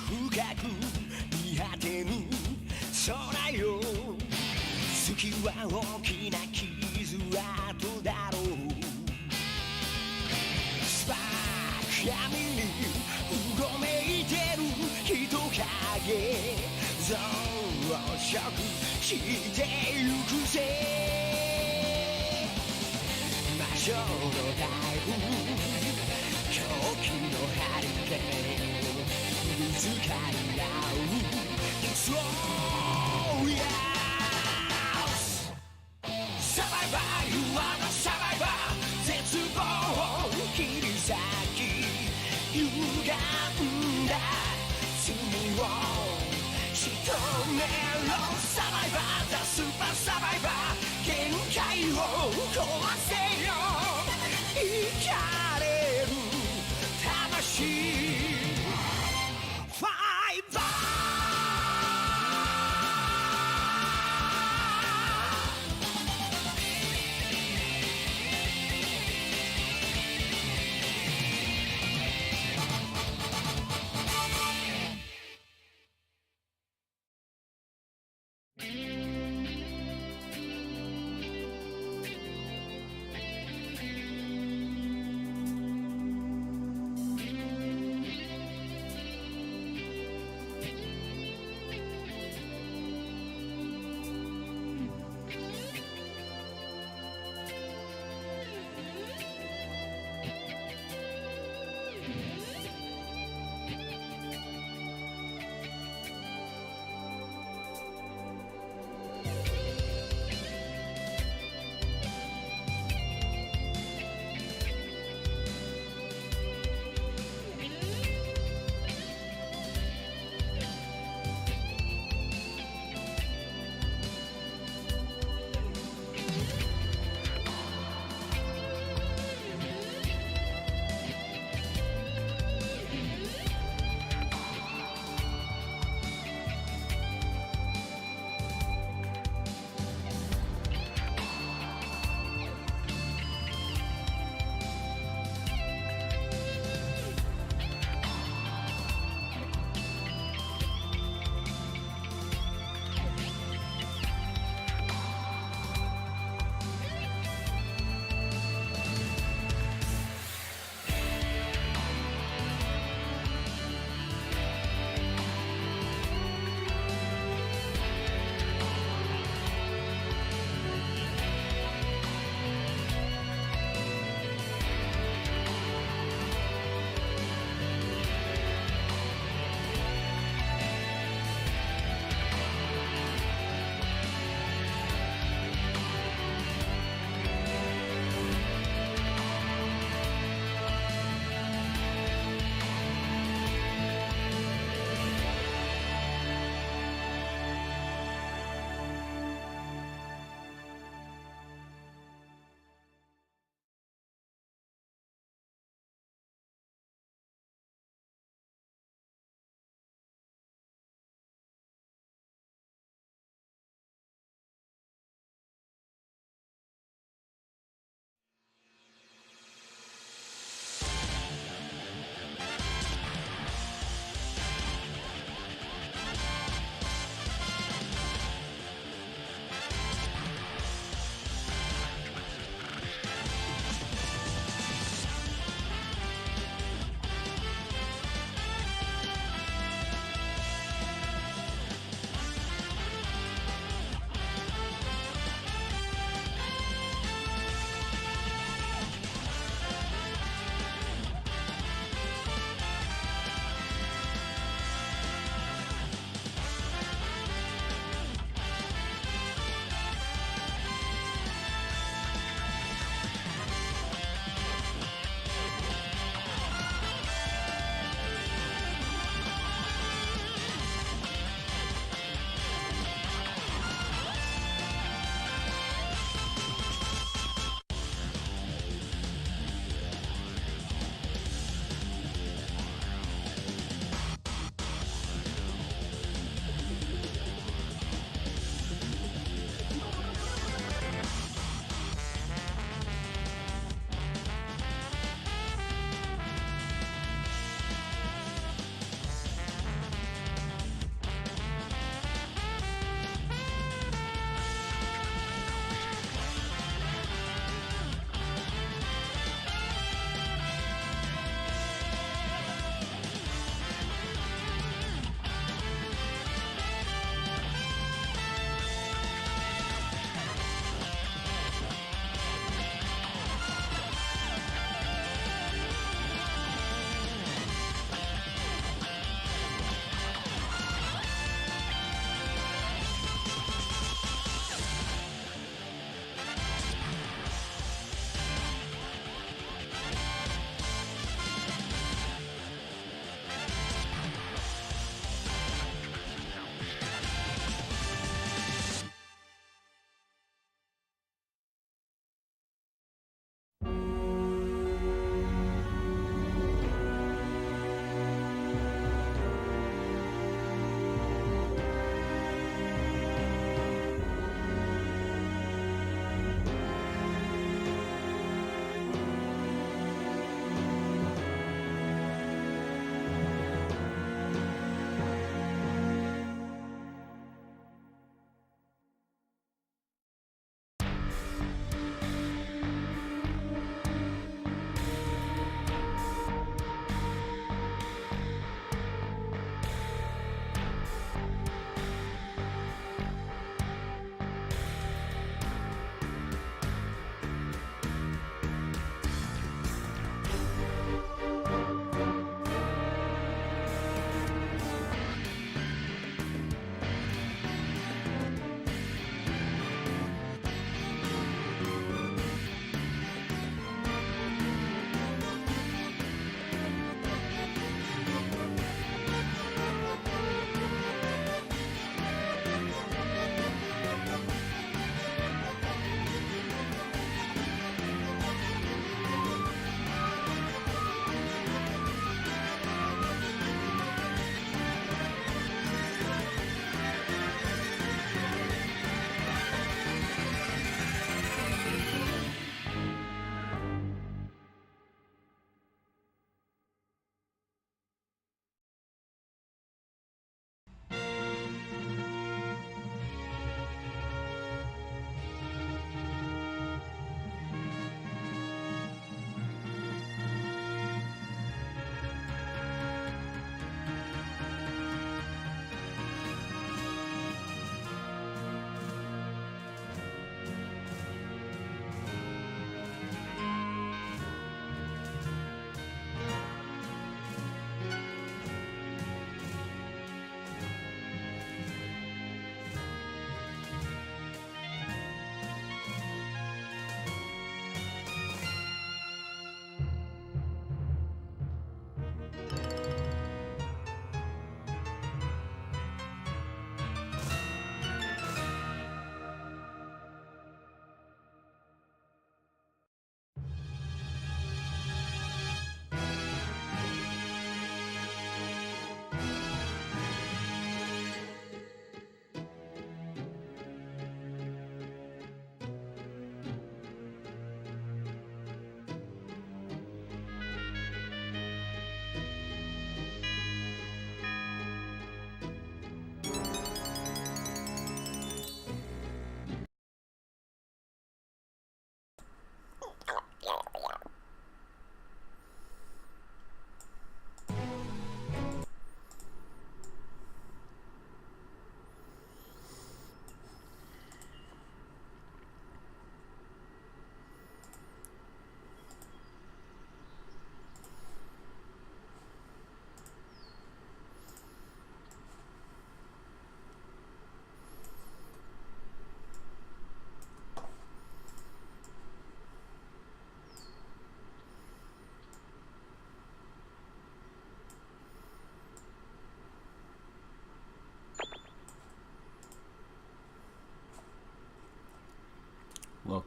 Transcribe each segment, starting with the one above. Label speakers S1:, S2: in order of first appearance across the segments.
S1: 深く見果てぬ空よ、月は大きな傷跡だろう。スパーク闇にうごめいてる人影、増殖してゆくぜ。魔女の大風、狂気のハリケーン、ぶつかり合う Destroyers。 サバイバー You are the survivor。 絶望切り裂き歪んだ罪を仕留めろ。サバイバー The super survivor。 限界を壊せよ、生かれる魂。ファイバー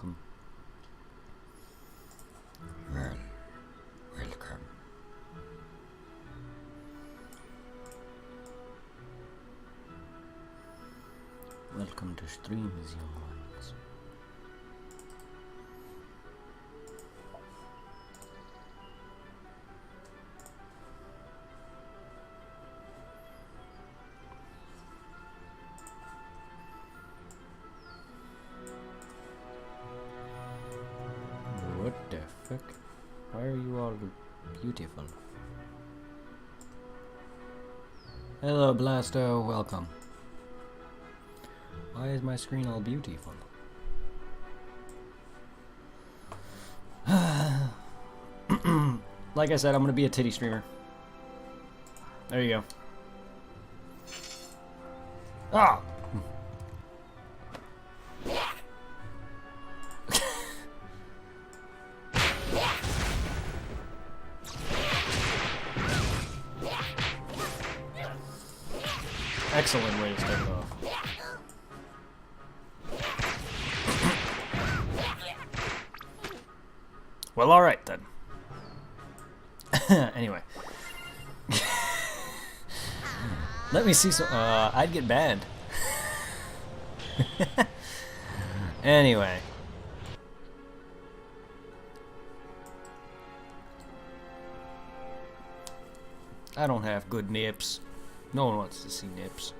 S2: welcome. Well, welcome. Welcome to streams, young ones. What the fuck? Why are you all beautiful? Hello, Blasto. Welcome. Why is my screen all beautiful? Like I said, I'm gonna be a titty streamer. There you go. Ah! Excellent way to start it off. Well, alright then. Anyway. Let me see some. I'd get banned. Anyway. I don't have good nips. No one wants to see nips.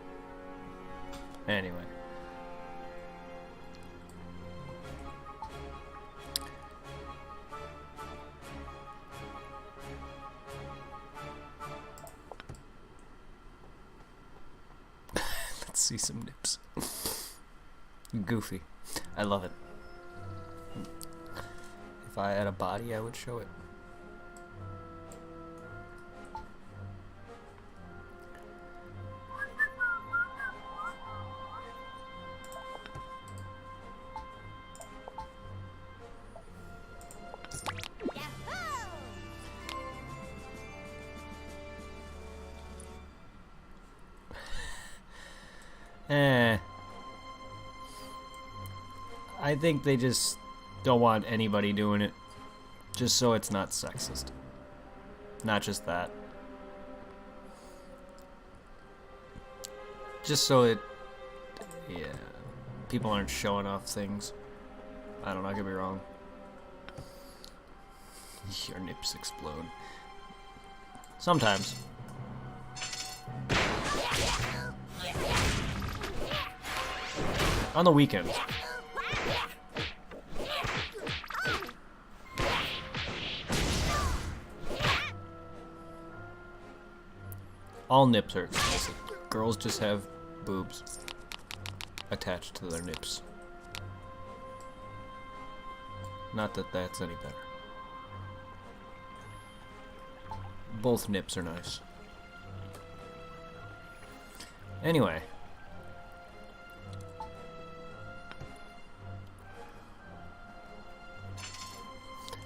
S2: Anyway. Let's see some nips. Goofy. I love it. If I had a body, I would show it. I think they just don't want anybody doing it, just so it's not sexist. Not just that. Just so it, yeah, people aren't showing off things. I don't know, I could be wrong. Your nips explode. Sometimes. On the weekends. All nips are expensive. Girls just have boobs attached to their nips. Not that that's any better. Both nips are nice. Anyway.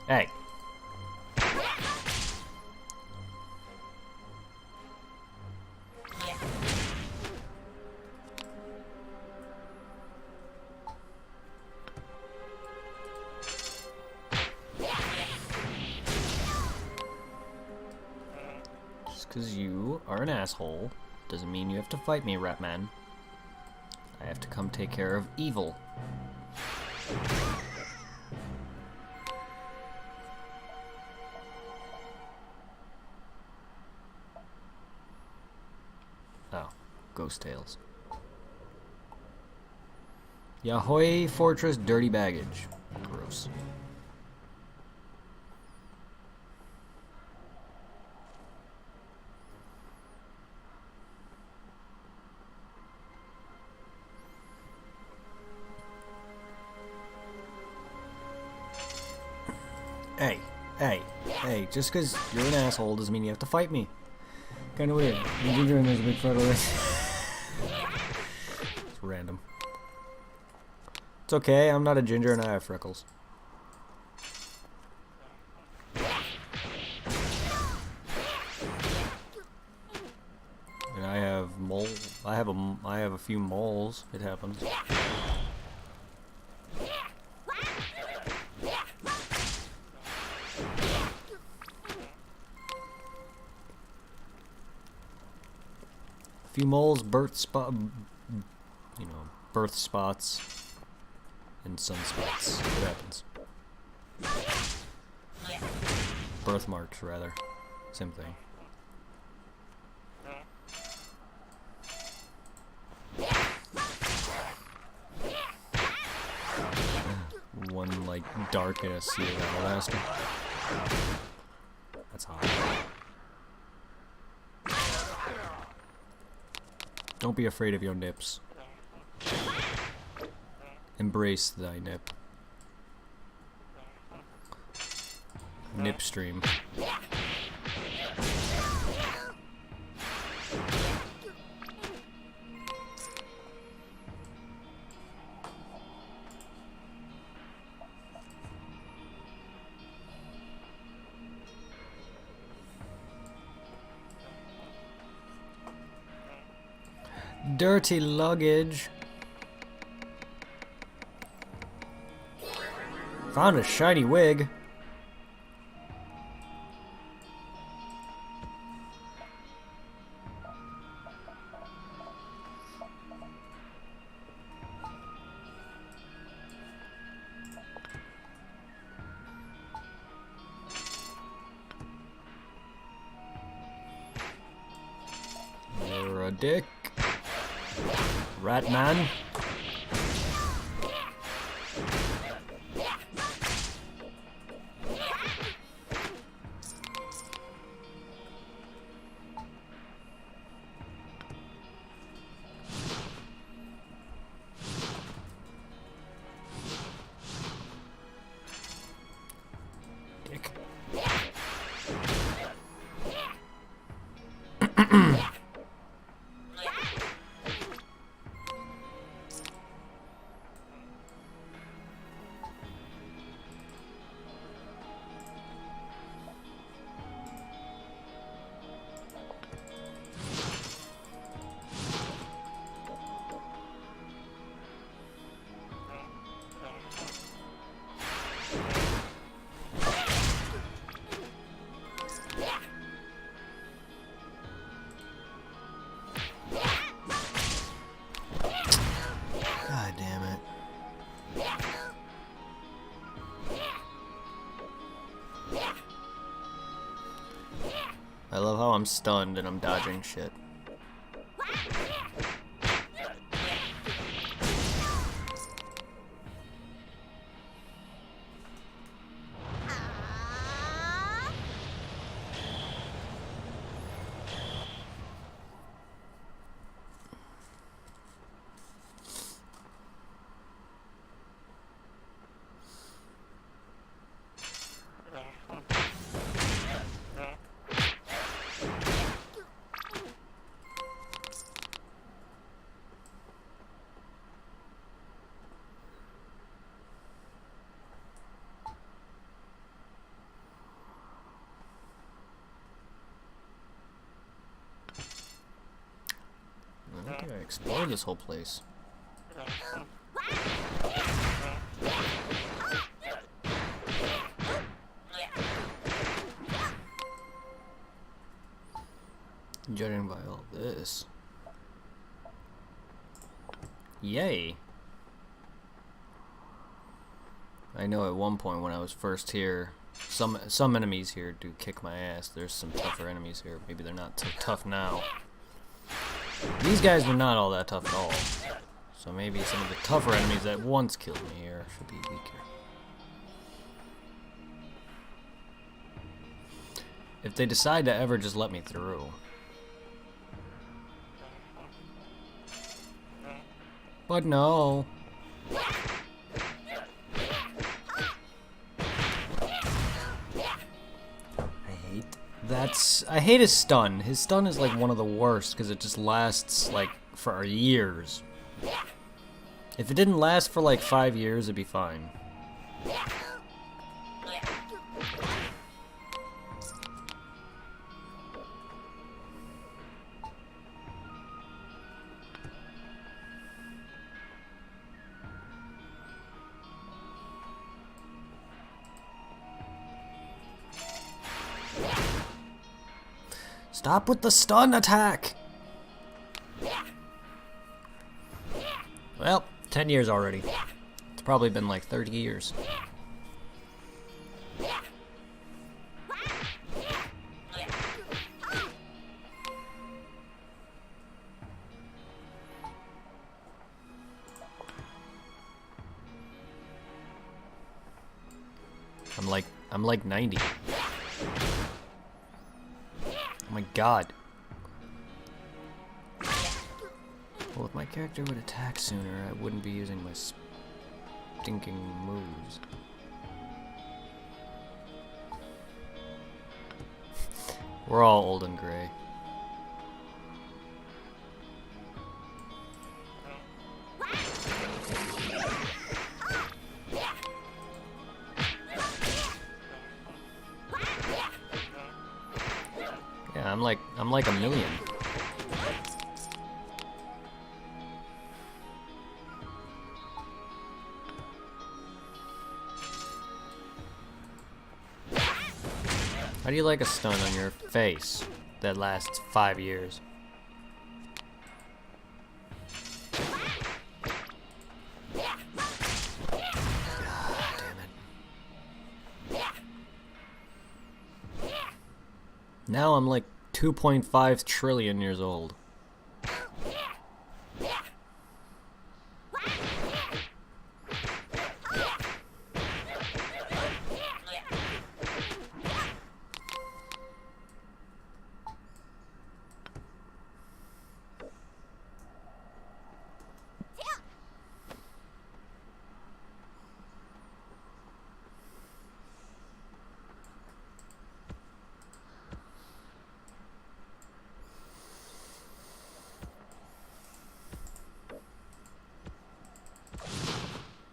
S2: Hey. Just because you are an asshole doesn't mean you have to fight me, Ratman. I have to come take care of evil. Oh, ghost tales. Yahoy Fortress dirty baggage. Gross. Hey, just because you're an asshole doesn't mean you have to fight me. Kinda weird. You're doing this big photo. It's random. It's okay, I'm not a ginger and I have freckles. And I have I have a few moles. It happens. Few moles, birth spot, you know, birth spots, and sunspots. What happens? Birthmarks, rather. Same thing. One, like, dark and a sea of alabaster. That's hot. Don't be afraid of your nips. Embrace thy nip. Nip stream. Dirty luggage. Found a shiny wig. You're a dick. Ratman. Dick. God damn it. I love how I'm stunned and I'm dodging shit. I think I explored this whole place. Judging by all this. Yay! I know at one point when I was first here, some enemies here do kick my ass. There's some tougher enemies here. Maybe they're not so tough now. These guys were not all that tough at all. So maybe some of the tougher enemies that once killed me here should be weaker. If they decide to ever just let me through. But no. I hate his stun. His stun is like one of the worst because it just lasts like for years. If it didn't last for like 5 years, it'd be fine. Stop with the stun attack! 10 years already. It's probably been like 30 years. I'm like 90. Oh my god. Well, if my character would attack sooner, I wouldn't be using my stinking moves. We're all old and gray. Yeah, I'm like a million. How do you like a stun on your face that lasts 5 years? God damn it. Now I'm like 2.5 trillion years old.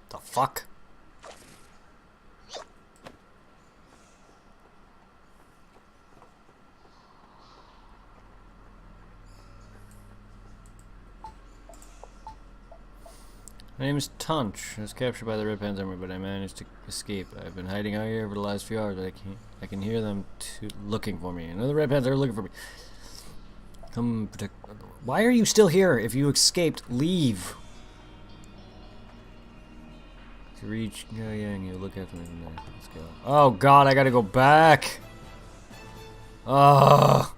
S2: The fuck? My name is Tunch. I was captured by the Red Pants Army, but I managed to escape. I've been hiding out here for the last few hours, but I can hear them looking for me. Another Red Pants are looking for me. Come protect. Why are you still here? If you escaped, leave. To reach Yang, you look after me from there. Let's go. Oh god, I gotta go back. Ugh.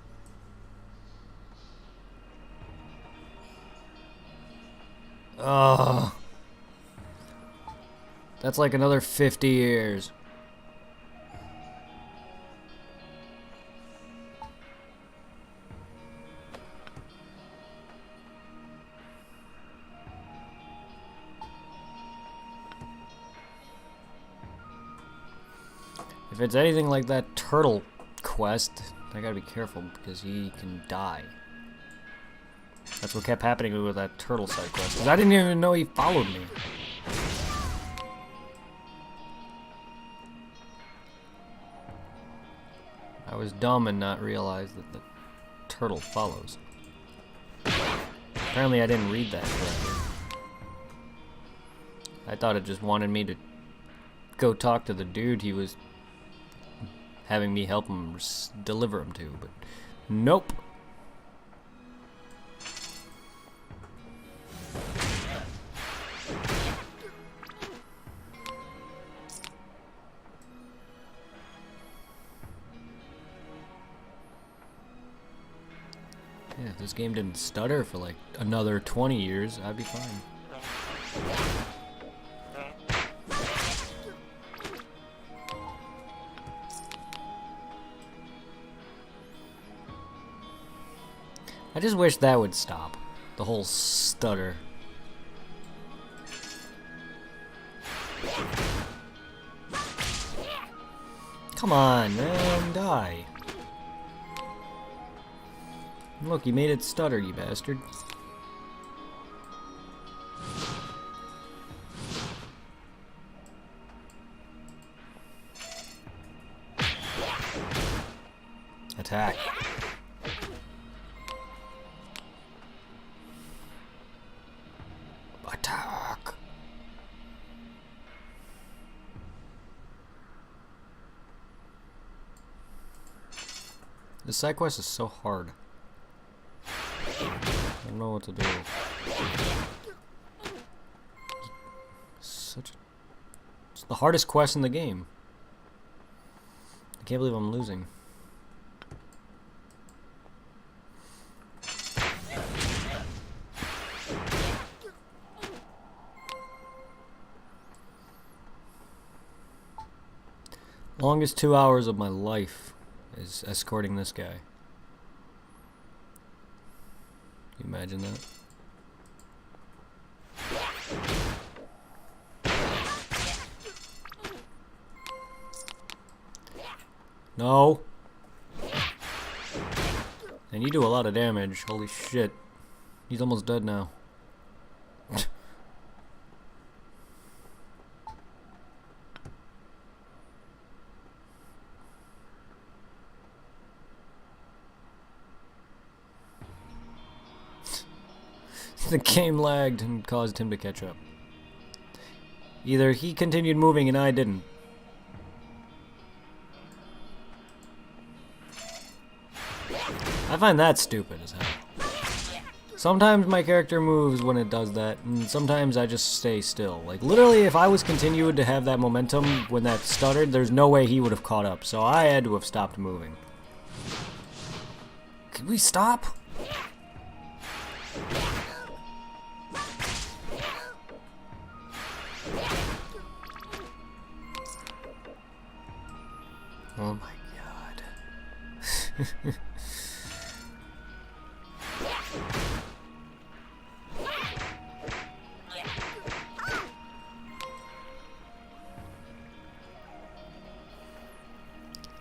S2: Ugh. That's like another 50 years. If it's anything like that turtle quest, I gotta be careful because he can die. That's what kept happening with that turtle side quest. Because I didn't even know he followed me. I was dumb and not realize that the turtle follows. Apparently I didn't read that correctly. I thought it just wanted me to go talk to the dude he was having me help him deliver him to, but nope. Yeah, if this game didn't stutter for like another 20 years, I'd be fine. I just wish that would stop. The whole stutter. Come on, man, die. Look, you made it stutter, you bastard. Attack. Attack. This side quest is so hard. I don't know what to do. It's the hardest quest in the game. I can't believe I'm losing. Longest 2 hours of my life is escorting this guy. Can you imagine that? No. And you do a lot of damage. Holy shit. He's almost dead now. The game lagged and caused him to catch up. Either he continued moving and I didn't. I find that stupid as hell. Sometimes my character moves when it does that, and sometimes I just stay still. Like, literally, if I was continued to have that momentum when that stuttered, there's no way he would have caught up, so I had to have stopped moving. Could we stop? Oh my god.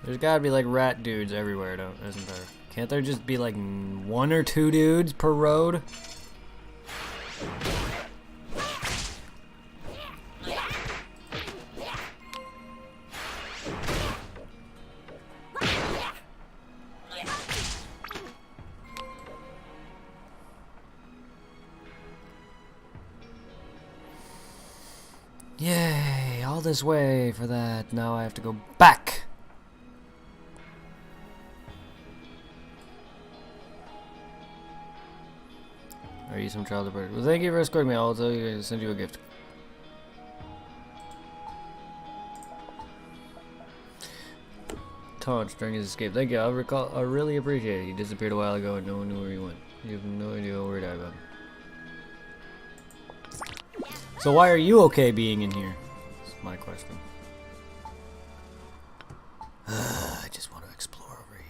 S2: There's gotta be like rat dudes everywhere, isn't there? Can't there just be like 1 or 2 dudes per road? Yay, all this way for that. Now I have to go back. Are you some child of bird? Well, thank you for escorting me. I'll tell you to send you a gift. Taunts during his escape. Thank you. I really appreciate it. He disappeared a while ago and no one knew where he went. You have no idea where he died about. So why are you okay being in here? That's my question. I just want to explore over here.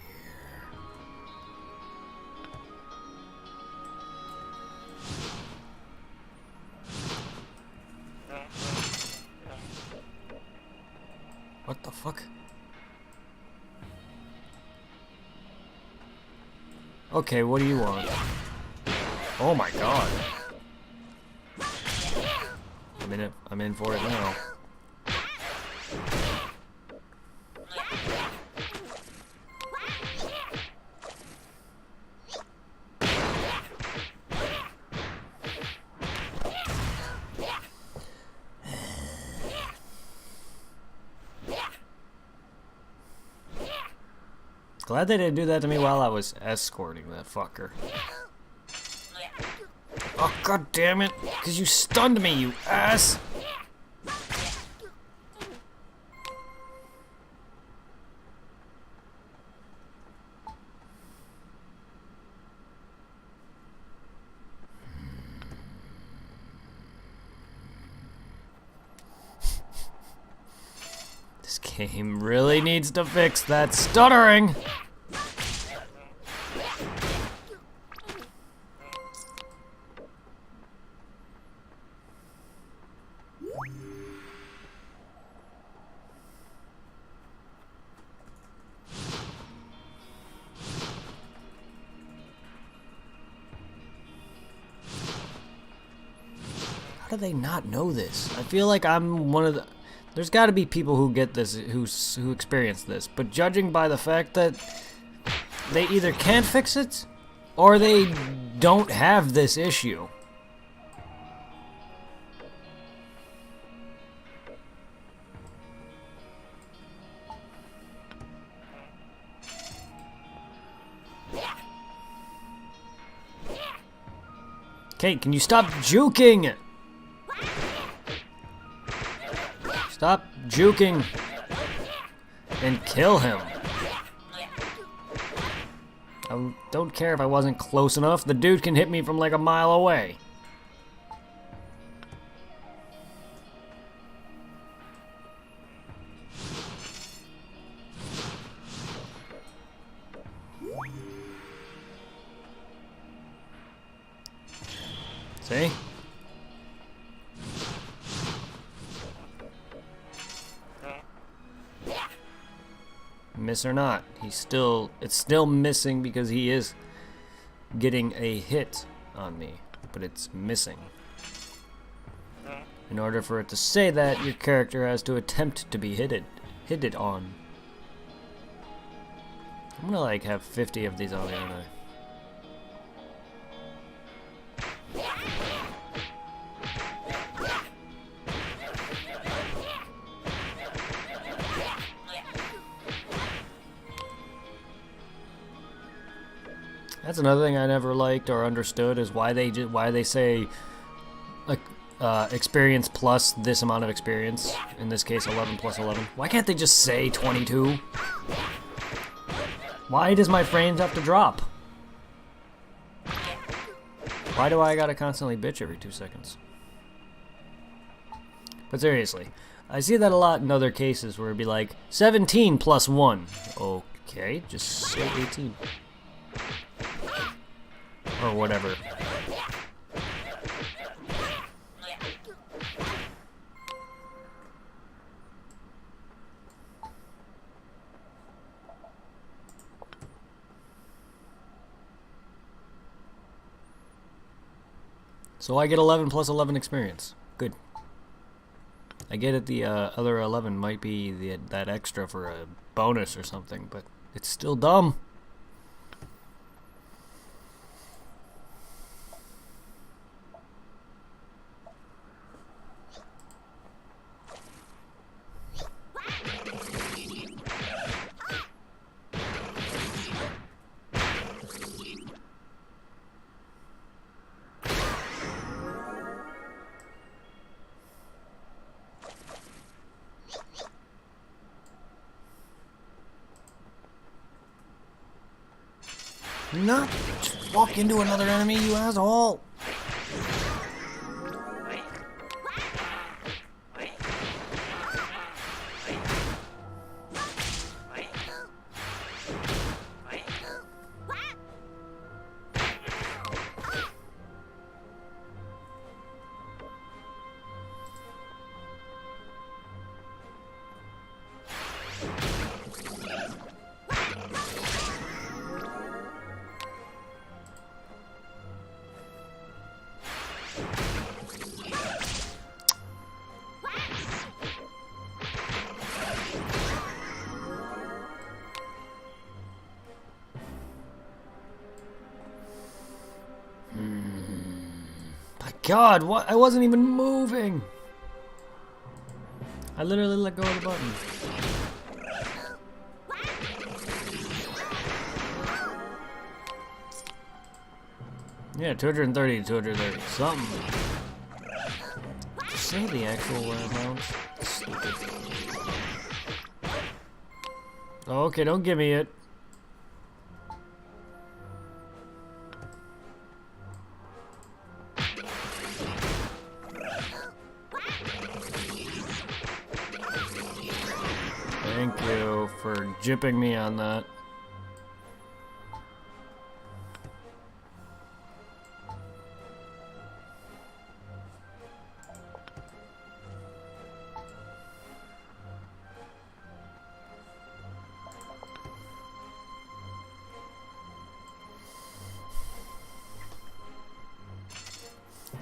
S2: What the fuck? Okay, what do you want? Oh my god. I'm in for it now. Glad they didn't do that to me while I was escorting that fucker. Oh, god damn it! Because you stunned me, you ass! This game really needs to fix that stuttering! How do they not know this? I feel like I'm one of the... There's got to be people who get this, who experience this, but judging by the fact that they either can't fix it, or they don't have this issue. Kate, can you stop juking? Stop juking and kill him. I don't care if I wasn't close enough. The dude can hit me from like a mile away. See? Miss or not, it's still missing because he is getting a hit on me, but it's missing. In order for it to say that, your character has to attempt to be hit it on. I'm gonna like have 50 of these on me, aren't I? That's another thing I never liked or understood is why they say experience plus this amount of experience. In this case, 11 plus 11. Why can't they just say 22? Why does my frames have to drop? Why do I gotta constantly bitch every 2 seconds? But seriously, I see that a lot in other cases where it'd be like 17 plus 1. Okay, just say 18. Or whatever. So I get 11 plus 11 experience. Good. I get it, the other 11 might be that extra for a bonus or something, but it's still dumb. Not just walk into another enemy, you asshole! God, what? I wasn't even moving. I literally let go of the button. Yeah, 230, 230, something. Just say the actual amounts. Stupid. Okay, don't give me it. Thank you for jipping me on that.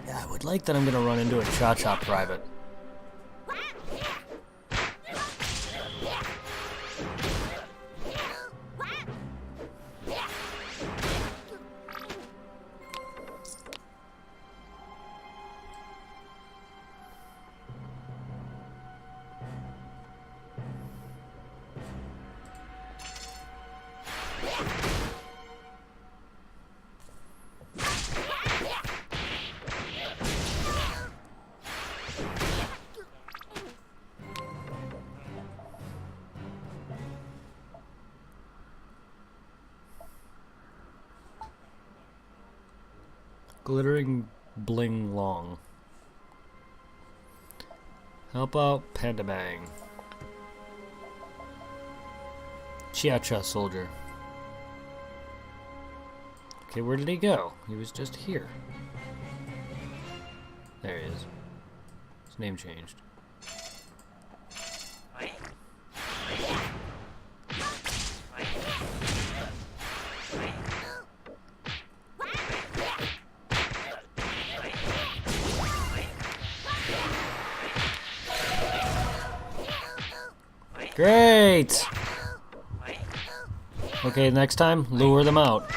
S2: Yeah, I would like that I'm gonna run into a Cha-Cha private. Glittering Bling Long. Help out Panda Bang. Chia-Cha Soldier. Okay, where did he go? He was just here. There he is. His name changed. Great! Okay, next time, lure them out.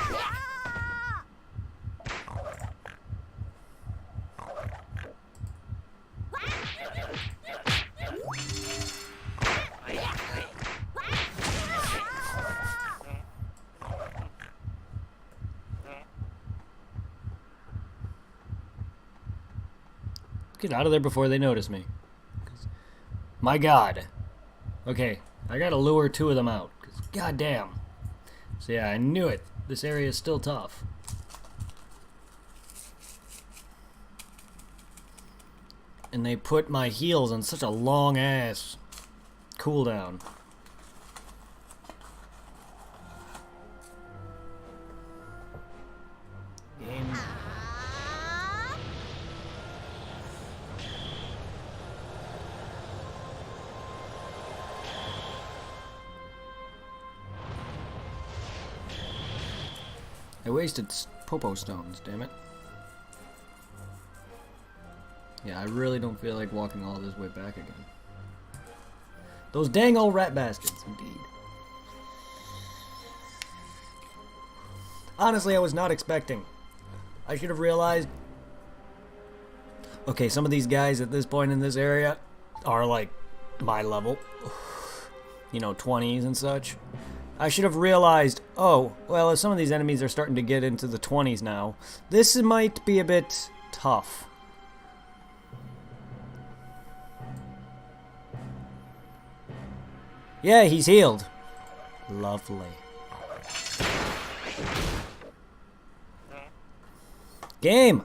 S2: Get out of there before they notice me. My God. Okay, I gotta lure 2 of them out. Goddamn. So yeah, I knew it. This area is still tough. And they put my heals on such a long ass cooldown. Game. I wasted Popo Stones, damn it. Yeah, I really don't feel like walking all this way back again. Those dang old rat bastards, indeed. Honestly, I was not expecting. I should have realized... Okay, some of these guys at this point in this area are like my level. You know, 20s and such. I should have realized, oh, well, if some of these enemies are starting to get into the 20s now, this might be a bit tough. Yeah, he's healed. Lovely. Game!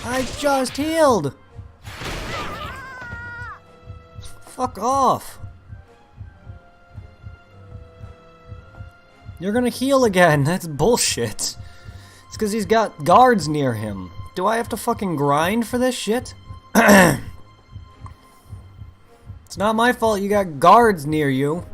S2: I just healed! Fuck off! You're gonna heal again, that's bullshit. It's because he's got guards near him. Do I have to fucking grind for this shit? It's not my fault you got guards near you.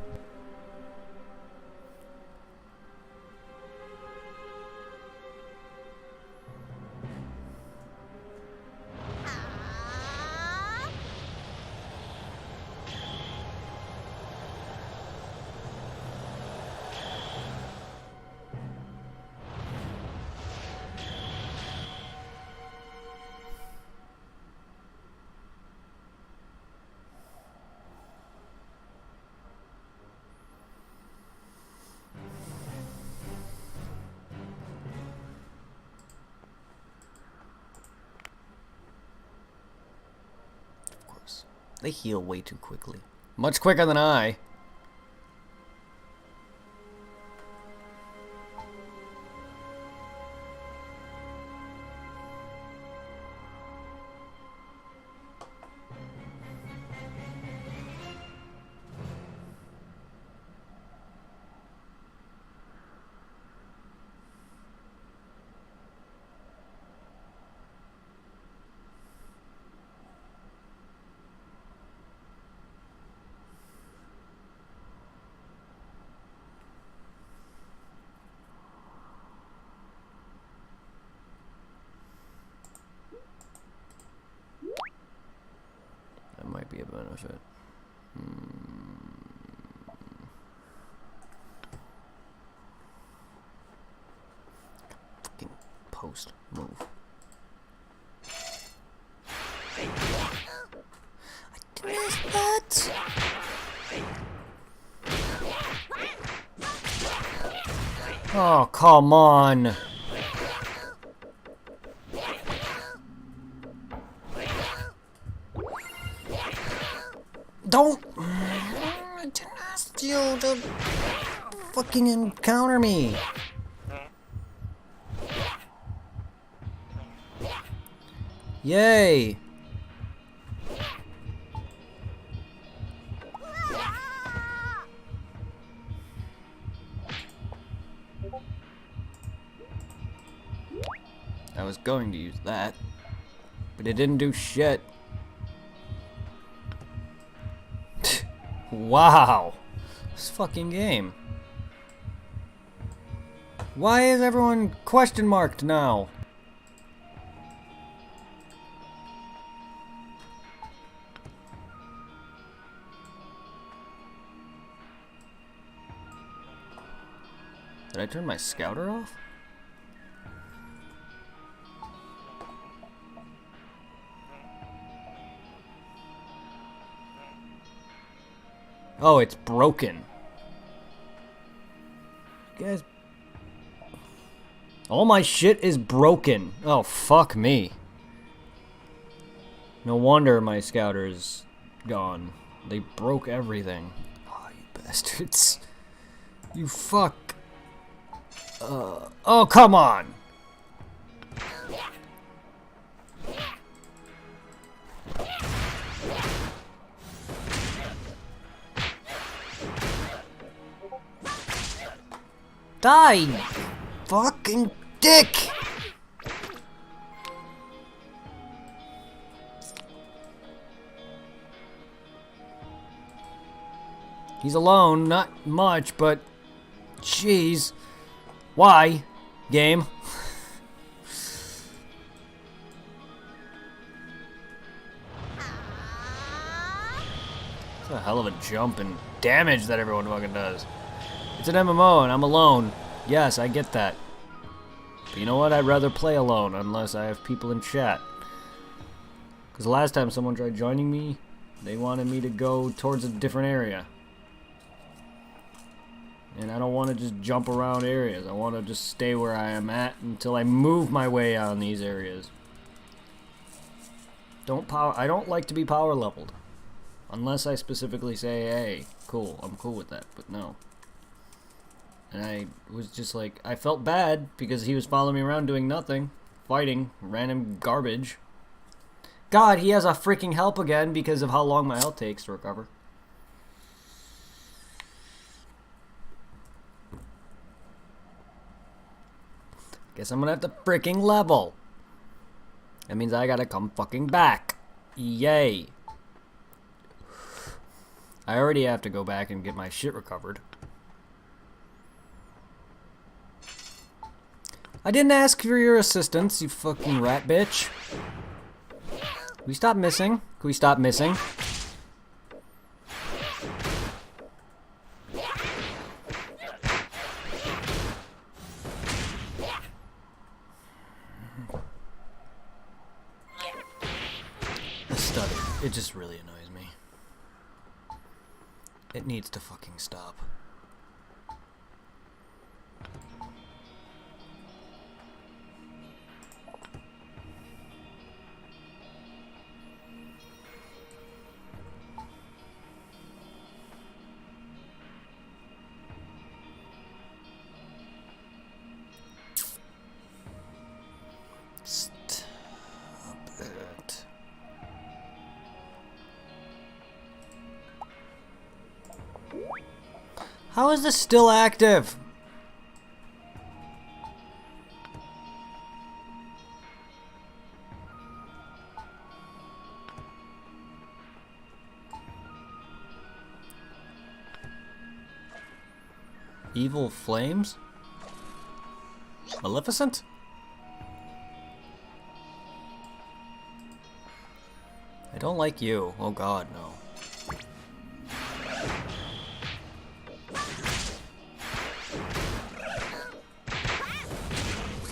S2: They heal way too quickly. Much quicker than I. That might be a benefit. Fucking post move. I missed that. Oh, come on. Dude, don't fucking encounter me. Yay. I was going to use that, but it didn't do shit. Wow. This fucking game. Why is everyone question marked now? Did I turn my scouter off? Oh, it's broken. Guys, all my shit is broken. Oh, fuck me. No wonder my scouter's gone. They broke everything. Oh, you bastards. You fuck. Oh, come on. Die, fucking dick! He's alone, not much, but jeez. Why? Game? It's a hell of a jump and damage that everyone fucking does. It's an MMO and I'm alone. Yes, I get that. But you know what? I'd rather play alone unless I have people in chat. Because the last time someone tried joining me, they wanted me to go towards a different area. And I don't want to just jump around areas. I want to just stay where I am at until I move my way on these areas. I don't like to be power leveled. Unless I specifically say, hey, cool, I'm cool with that. But no. And I was just like, I felt bad because he was following me around doing nothing. Fighting random garbage. God, he has a freaking help again because of how long my health takes to recover. Guess I'm gonna have to freaking level. That means I gotta come fucking back. Yay. I already have to go back and get my shit recovered. I didn't ask for your assistance, you fucking rat bitch. Can we stop missing? Can we stop missing? The stutter. It just really annoys me. It needs to fucking stop. How is this still active? Evil flames? Maleficent? I don't like you. Oh god, no.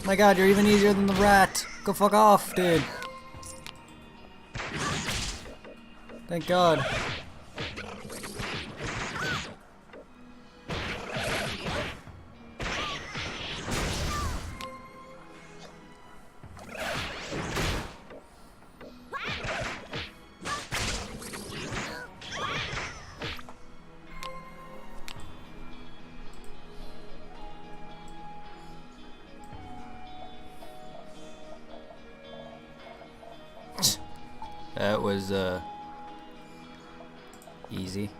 S2: My god, you're even easier than the rat. Go fuck off, dude. Thank god. That was easy.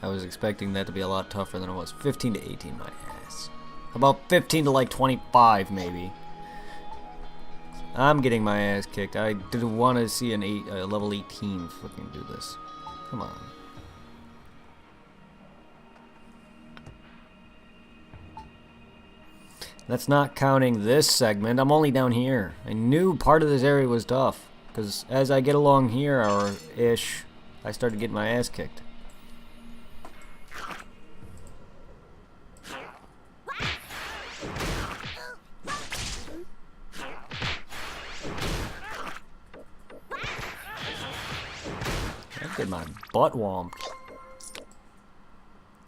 S2: I was expecting that to be a lot tougher than it was. 15 to 18, my ass. About 15 to like 25, maybe. I'm getting my ass kicked. I did want to see a level 18 fucking do this. Come on. That's not counting this segment. I'm only down here. I knew part of this area was tough. Because as I get along here, or ish, I started getting my ass kicked. I get my butt whomped.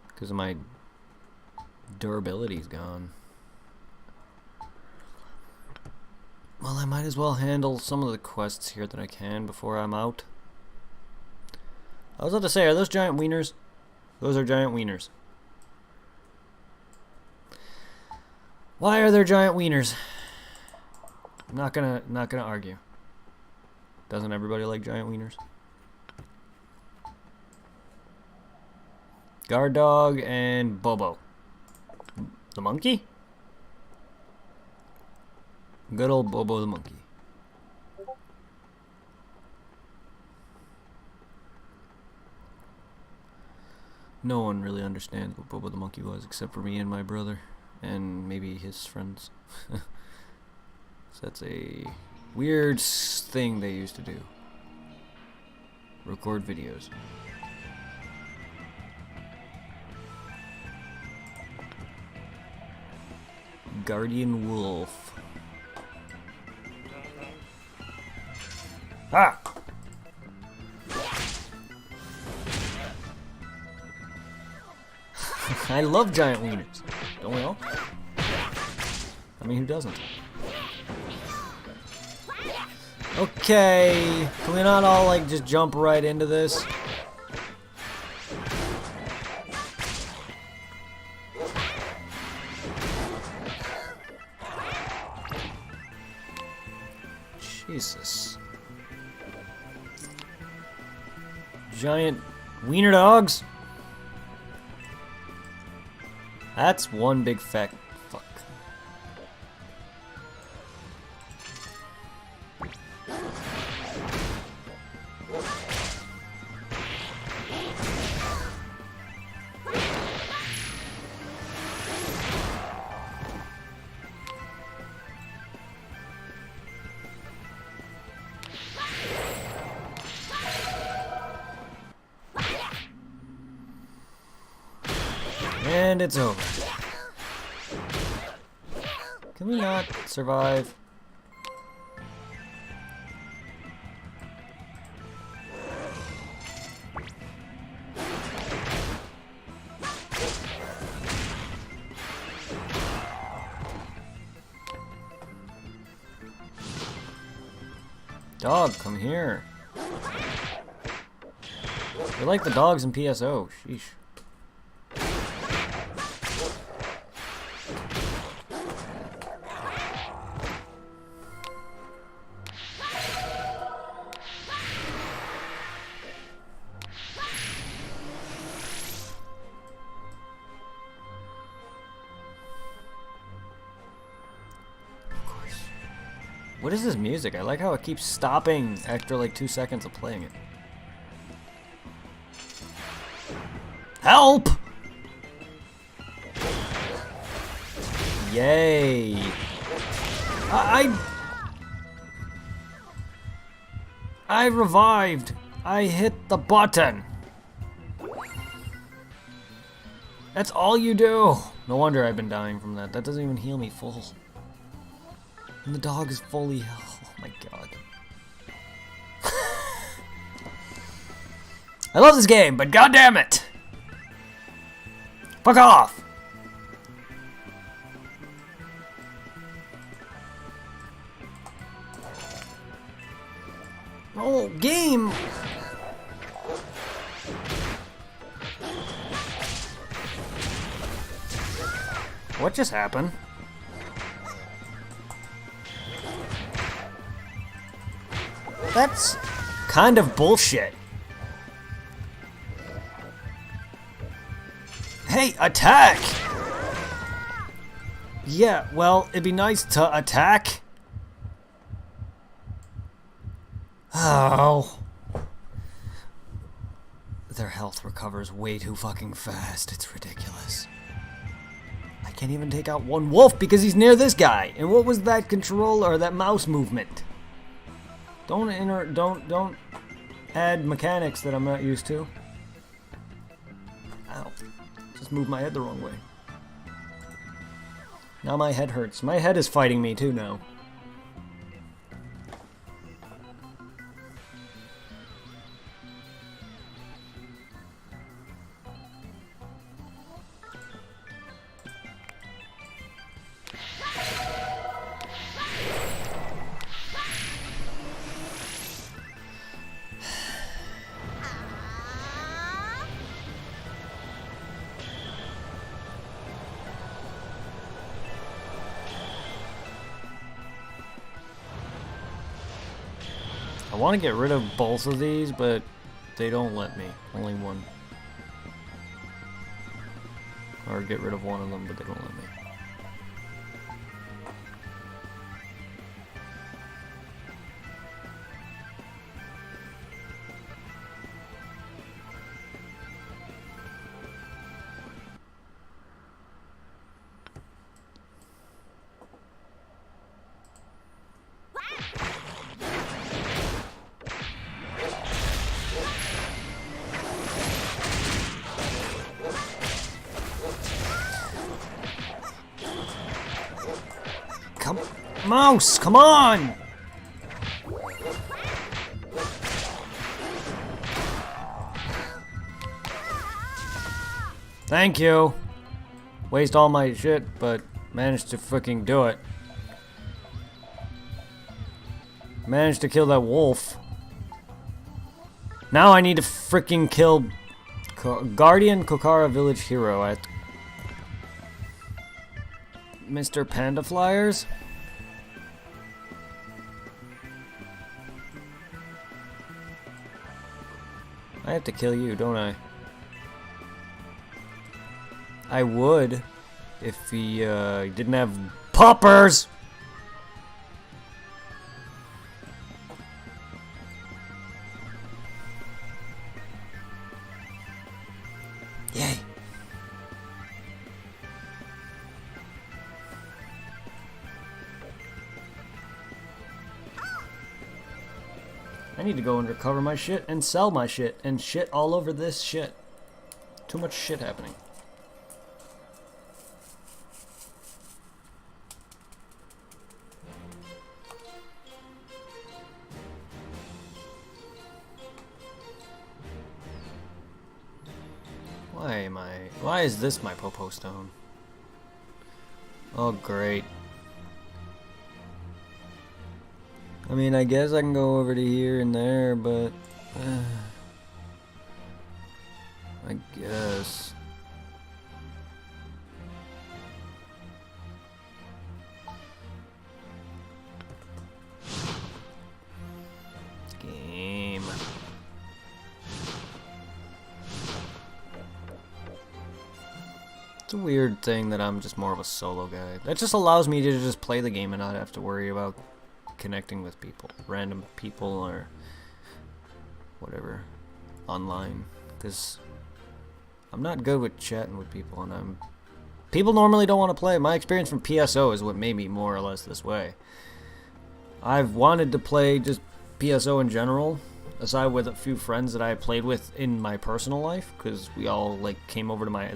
S2: Because my durability's gone. Well, I might as well handle some of the quests here that I can before I'm out. I was about to say, are those giant wieners? Those are giant wieners. Why are there giant wieners? Not gonna argue. Doesn't everybody like giant wieners? Guard dog and Bobo. The monkey? Good old Bobo the monkey. No one really understands what Bobo the monkey was except for me and my brother. And maybe his friends. So that's a weird thing they used to do. Record videos. Guardian Wolf. Ah! I love giant wieners. Don't we all? I mean, who doesn't? Okay. Can we not all, like, just jump right into this? Jesus. Giant wiener dogs? That's one big fat fuck. And it's over. Can we not survive? Dog, come here. You're like the dogs in PSO. Sheesh. What is this music? I like how it keeps stopping after like 2 seconds of playing it. Help! Yay! I revived. I hit the button. That's all you do. No wonder I've been dying from that. That doesn't even heal me full. And the dog is fully... Oh my god. I love this game, but goddamn it! Fuck off! Oh, game! What just happened? That's kind of bullshit. Hey, attack! Yeah, well, it'd be nice to attack. Oh. Their health recovers way too fucking fast. It's ridiculous. I can't even take out one wolf because he's near this guy. And what was that controller or that mouse movement? Don't add mechanics that I'm not used to. Ow. Just moved my head the wrong way. Now my head hurts. My head is fighting me too now. I want to get rid of both of these, but they don't let me. Only one. Or get rid of one of them, but they don't let me. Come, mouse, come on! Thank you. Waste all my shit, but managed to freaking do it. Managed to kill that wolf. Now I need to freaking kill Guardian Kokara Village Hero at Mr. Panda Flyers. I have to kill you, don't I? I would if he didn't have poppers. Yay. I need to go and recover my shit and sell my shit and shit all over this shit. Too much shit happening. Why is this my Popo Stone? Oh, great. I mean, I guess I can go over to here and there, but I guess. Game. It's a weird thing that I'm just more of a solo guy. That just allows me to just play the game and not have to worry about connecting with people, random people or whatever online, because I'm not good with chatting with people, and people normally don't want to play. My experience from PSO is what made me more or less this way. I've wanted to play just PSO in general, aside with a few friends that I played with in my personal life, because we all they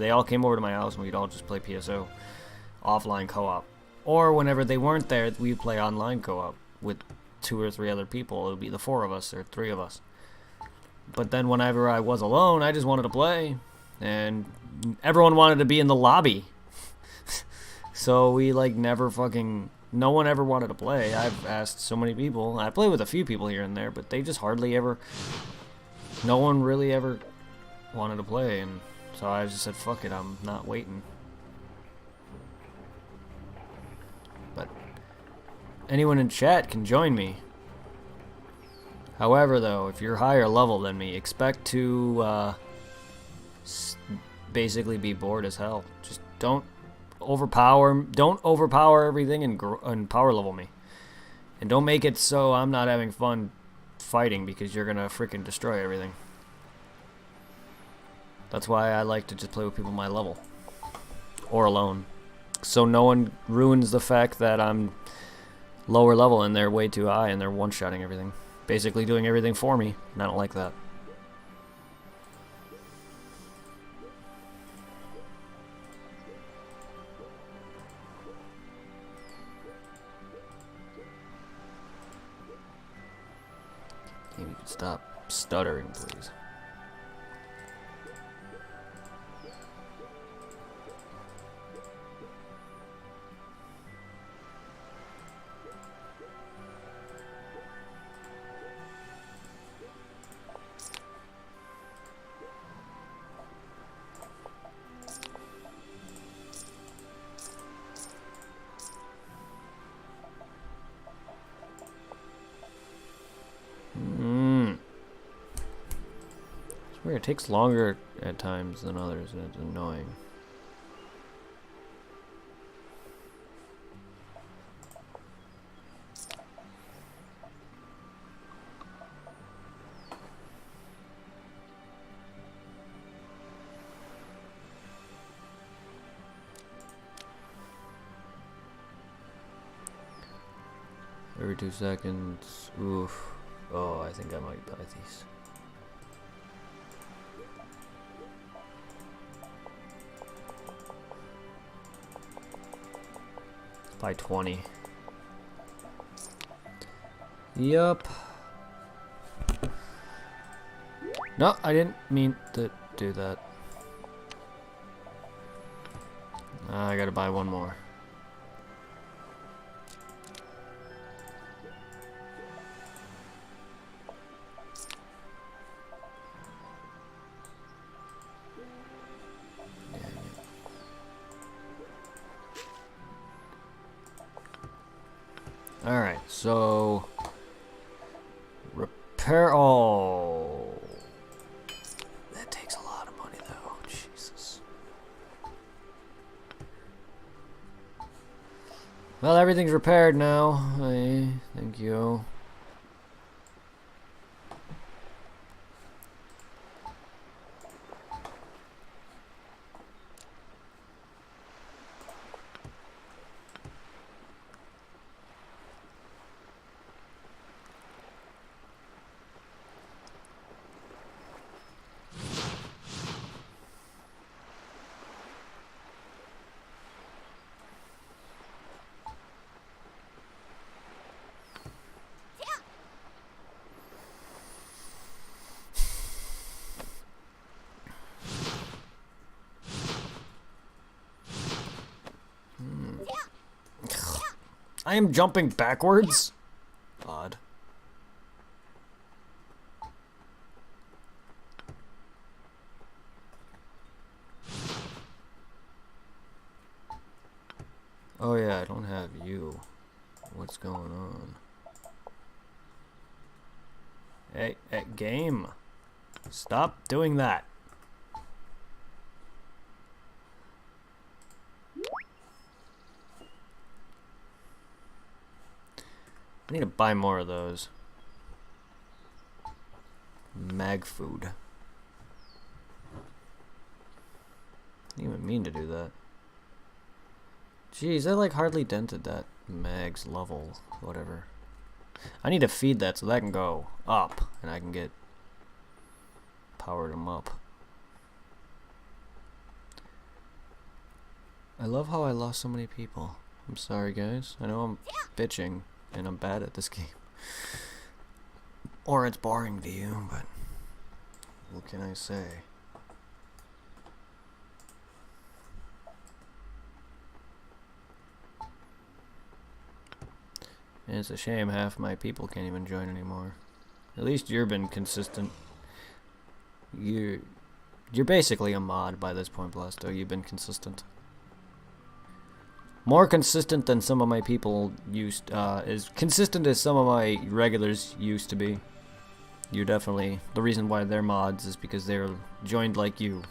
S2: all came over to my house and we'd all just play PSO offline co-op, or whenever they weren't there, we'd play online co-op with 2 or 3 other people. It would be the 4 of us or 3 of us. But then whenever I was alone, I just wanted to play, and everyone wanted to be in the lobby. So we no one ever wanted to play. I've asked so many people. I play with a few people here and there, but they just hardly ever, no one really ever wanted to play, and so I just said, fuck it, I'm not waiting. anyone in chat can join me. However, though, if you're higher level than me, expect to basically be bored as hell. Just don't overpower everything and power level me. And don't make it so I'm not having fun fighting because you're gonna freaking destroy everything. That's why I like to just play with people my level. Or alone. So no one ruins the fact that I'm lower level and they're way too high and they're one-shotting everything. Basically doing everything for me, and I don't like that. Maybe you could stop stuttering, please. It takes longer at times than others, and it's annoying. Every 2 seconds. Oof. Oh, I think I might buy these. By 20. Yup. No, I didn't mean to do that. I gotta buy one more. Alright, so repair all. That takes a lot of money though. Jesus. Well, everything's repaired now. Hey, thank you. I am jumping backwards? Odd. Oh yeah, I don't have you. What's going on? Hey, game. Stop doing that. I need to buy more of those. Mag food. Didn't even mean to do that. Jeez, I like hardly dented that mag's level, whatever. I need to feed that so that can go up and I can get powered them up. I love how I lost so many people. I'm sorry guys. I know I'm bitching and I'm bad at this game. Or it's boring to you, but what can I say? And it's a shame half my people can't even join anymore. At least you've been consistent. You're basically a mod by this point, Blasto. You've been consistent. More consistent than some of my people used, as consistent as some of my regulars used to be. You're definitely, the reason why they're mods is because they're joined like you.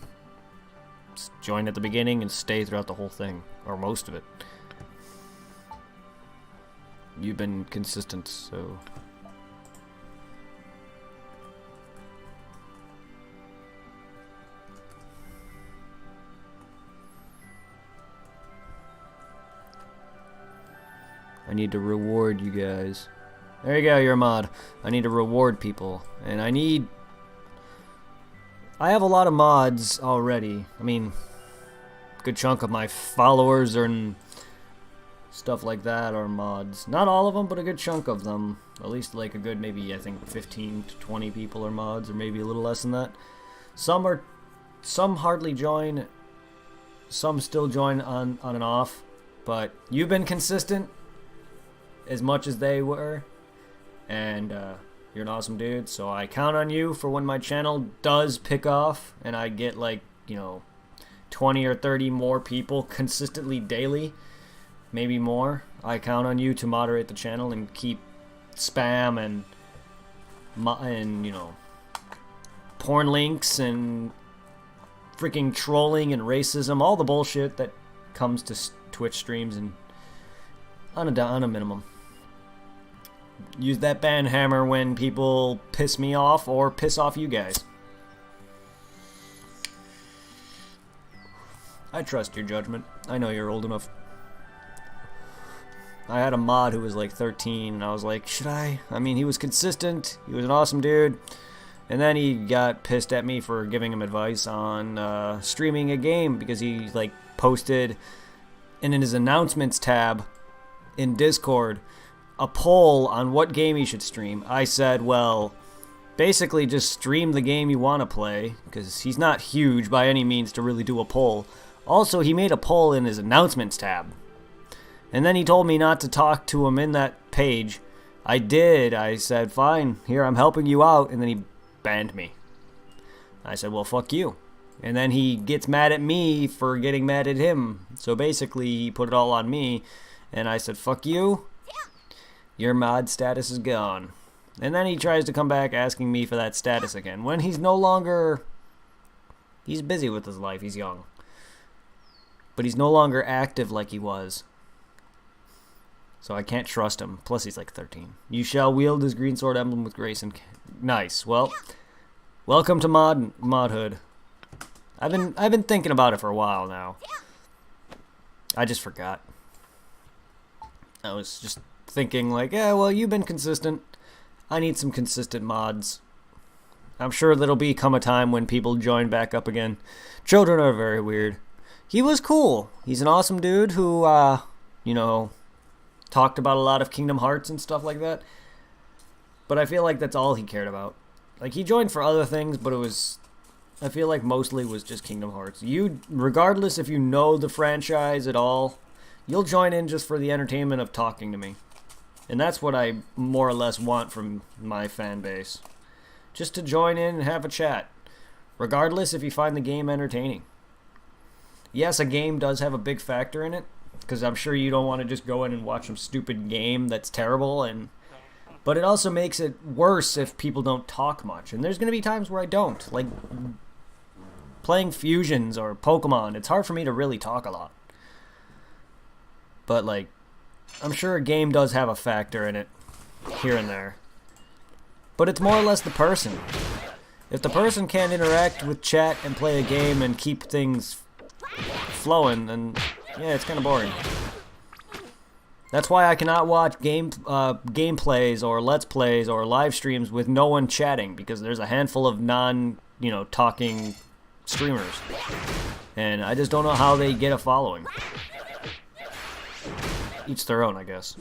S2: Just join at the beginning and stay throughout the whole thing, or most of it. You've been consistent, so... I need to reward you guys. There you go, you're a mod. I need to reward people. And I have a lot of mods already. I mean, a good chunk of my followers and stuff like that are mods. Not all of them, but a good chunk of them. At least like a good, maybe I think 15 to 20 people are mods, or maybe a little less than that. Some hardly join. Some still join on and off. But you've been consistent as much as they were, and you're an awesome dude, so I count on you for when my channel does pick off and I get like, you know, 20 or 30 more people consistently daily, maybe more. I count on you to moderate the channel and keep spam and you know, porn links and freaking trolling and racism, all the bullshit that comes to Twitch streams, and on a minimum. Use that ban hammer when people piss me off or piss off you guys. I trust your judgment. I know you're old enough. I had a mod who was like 13, and I was like, should I? I mean, he was consistent. He was an awesome dude. And then he got pissed at me for giving him advice on streaming a game, because he like posted in his announcements tab in Discord a poll on what game he should stream. I said, well, basically just stream the game you want to play, because he's not huge by any means to really do a poll. Also, he made a poll in his announcements tab. And then he told me not to talk to him in that page. I did. I said, fine, here, I'm helping you out. And then he banned me. I said, well, fuck you. And then he gets mad at me for getting mad at him. So basically, he put it all on me. And I said, fuck you. Your mod status is gone. And then he tries to come back asking me for that status again, when he's no longer... He's busy with his life. He's young. But he's no longer active like he was. So I can't trust him. Plus, he's like 13. You shall wield his green sword emblem with grace and... Nice. Well, welcome to modhood. I've been thinking about it for a while now. I just forgot. I was just thinking like, yeah, well, you've been consistent. I need some consistent mods. I'm sure there'll become a time when people join back up again. Children are very weird. He was cool. He's an awesome dude who, you know, talked about a lot of Kingdom Hearts and stuff like that. But I feel like that's all he cared about. Like, he joined for other things, but it was... I feel like mostly was just Kingdom Hearts. You, regardless if you know the franchise at all, you'll join in just for the entertainment of talking to me. And that's what I more or less want from my fan base. Just to join in and have a chat. Regardless if you find the game entertaining. Yes, a game does have a big factor in it, because I'm sure you don't want to just go in and watch some stupid game that's terrible, but it also makes it worse if people don't talk much. And there's going to be times where I don't. Like, playing Fusions or Pokemon, it's hard for me to really talk a lot. But, like, I'm sure a game does have a factor in it, here and there. But it's more or less the person. If the person can't interact with chat and play a game and keep things flowing, then, yeah, it's kind of boring. That's why I cannot watch gameplays or let's plays or live streams with no one chatting, because there's a handful of talking streamers, and I just don't know how they get a following. Each their own, I guess.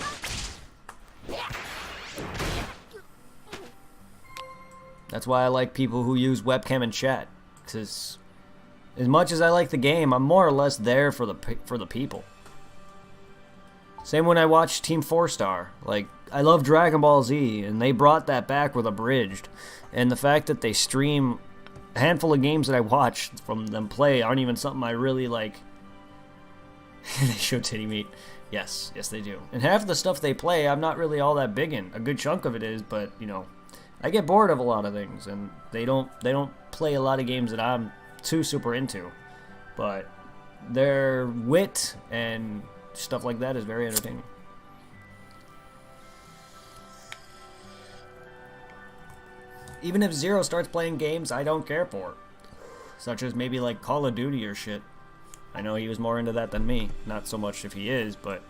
S2: That's why I like people who use webcam and chat, because as much as I like the game, I'm more or less there for the people. Same when I watch Team 4-Star. Like, I love Dragon Ball Z, and they brought that back with Abridged. And the fact that they stream a handful of games that I watch from them play aren't even something I really, like, They show titty meat. Yes, yes they do. And half of the stuff they play, I'm not really all that big in. A good chunk of it is, but you know, I get bored of a lot of things, and they don't play a lot of games that I'm too super into. But their wit and stuff like that is very entertaining. Even if Zero starts playing games I don't care for, such as maybe like Call of Duty or shit. I know he was more into that than me. Not so much if he is, but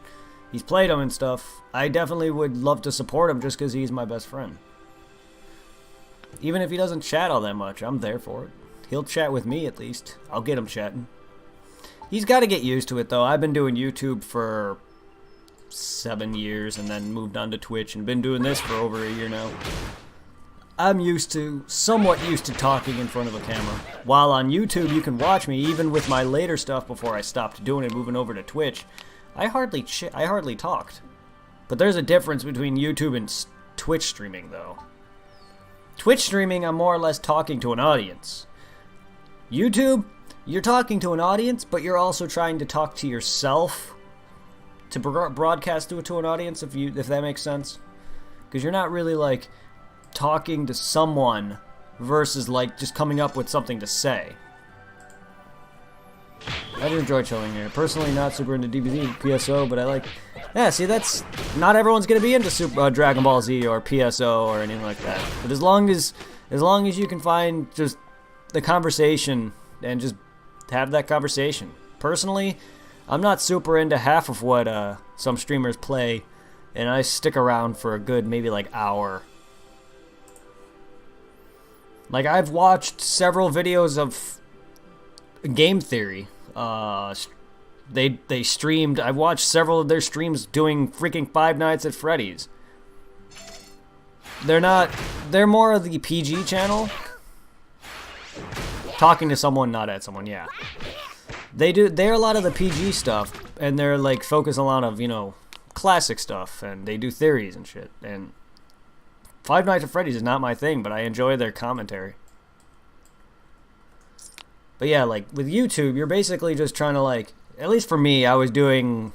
S2: he's played them and stuff. I definitely would love to support him just because he's my best friend. Even if he doesn't chat all that much, I'm there for it. He'll chat with me at least. I'll get him chatting. He's got to get used to it though. I've been doing YouTube for 7 years and then moved on to Twitch and been doing this for over a year now. I'm somewhat used to talking in front of a camera. While on YouTube you can watch me, even with my later stuff before I stopped doing it, moving over to Twitch, I hardly talked. But there's a difference between YouTube and Twitch streaming though. Twitch streaming, I'm more or less talking to an audience. YouTube, you're talking to an audience, but you're also trying to talk to yourself to broadcast to an audience, if that makes sense. Because you're not really like talking to someone versus like just coming up with something to say. I do enjoy chilling here. Personally, not super into DBZ, PSO, but I like. Yeah, see, that's not everyone's gonna be into Dragon Ball Z or PSO or anything like that. But as long as you can find just the conversation and just have that conversation. Personally, I'm not super into half of what some streamers play, and I stick around for a good maybe like hour. Like, I've watched several videos of Game Theory. They streamed. I've watched several of their streams doing freaking Five Nights at Freddy's. They're more of the PG channel. Talking to someone, not at someone, yeah. They're a lot of the PG stuff, and they're like focus a lot of, you know, classic stuff, and they do theories and shit, and Five Nights at Freddy's is not my thing, but I enjoy their commentary. But yeah, like, with YouTube, you're basically just trying to, like, at least for me, I was doing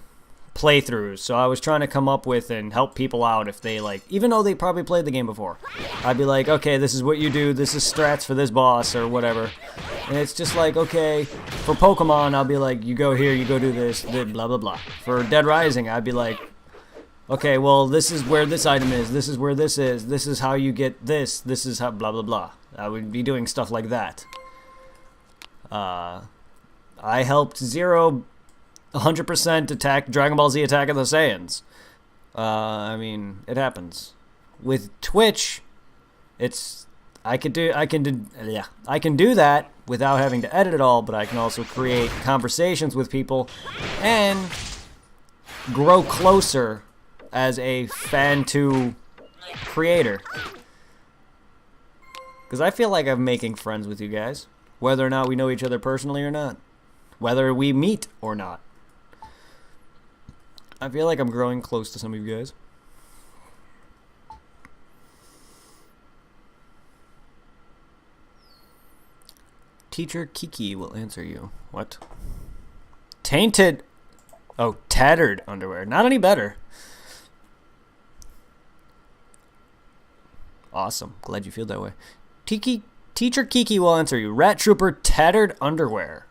S2: playthroughs, so I was trying to come up with and help people out if they, like, even though they probably played the game before. I'd be like, okay, this is what you do, this is strats for this boss, or whatever. And it's just like, okay, for Pokemon, I'll be like, you go here, you go do this, blah, blah, blah. For Dead Rising, I'd be like, okay, well, this is where this item is, this is where this is how you get this is how blah, blah, blah. I would be doing stuff like that. I helped Zero 100% attack Dragon Ball Z Attack of the Saiyans. I mean, it happens. With Twitch, I can do that without having to edit it all, but I can also create conversations with people and grow closer as a fan to creator. Because I feel like I'm making friends with you guys, whether or not we know each other personally or not, whether we meet or not. I feel like I'm growing close to some of you guys. Teacher Kiki will answer you. What? Tainted. Oh, tattered underwear. Not any better. Awesome. Glad you feel that way. Teacher Kiki will answer you. Rat Trooper tattered underwear.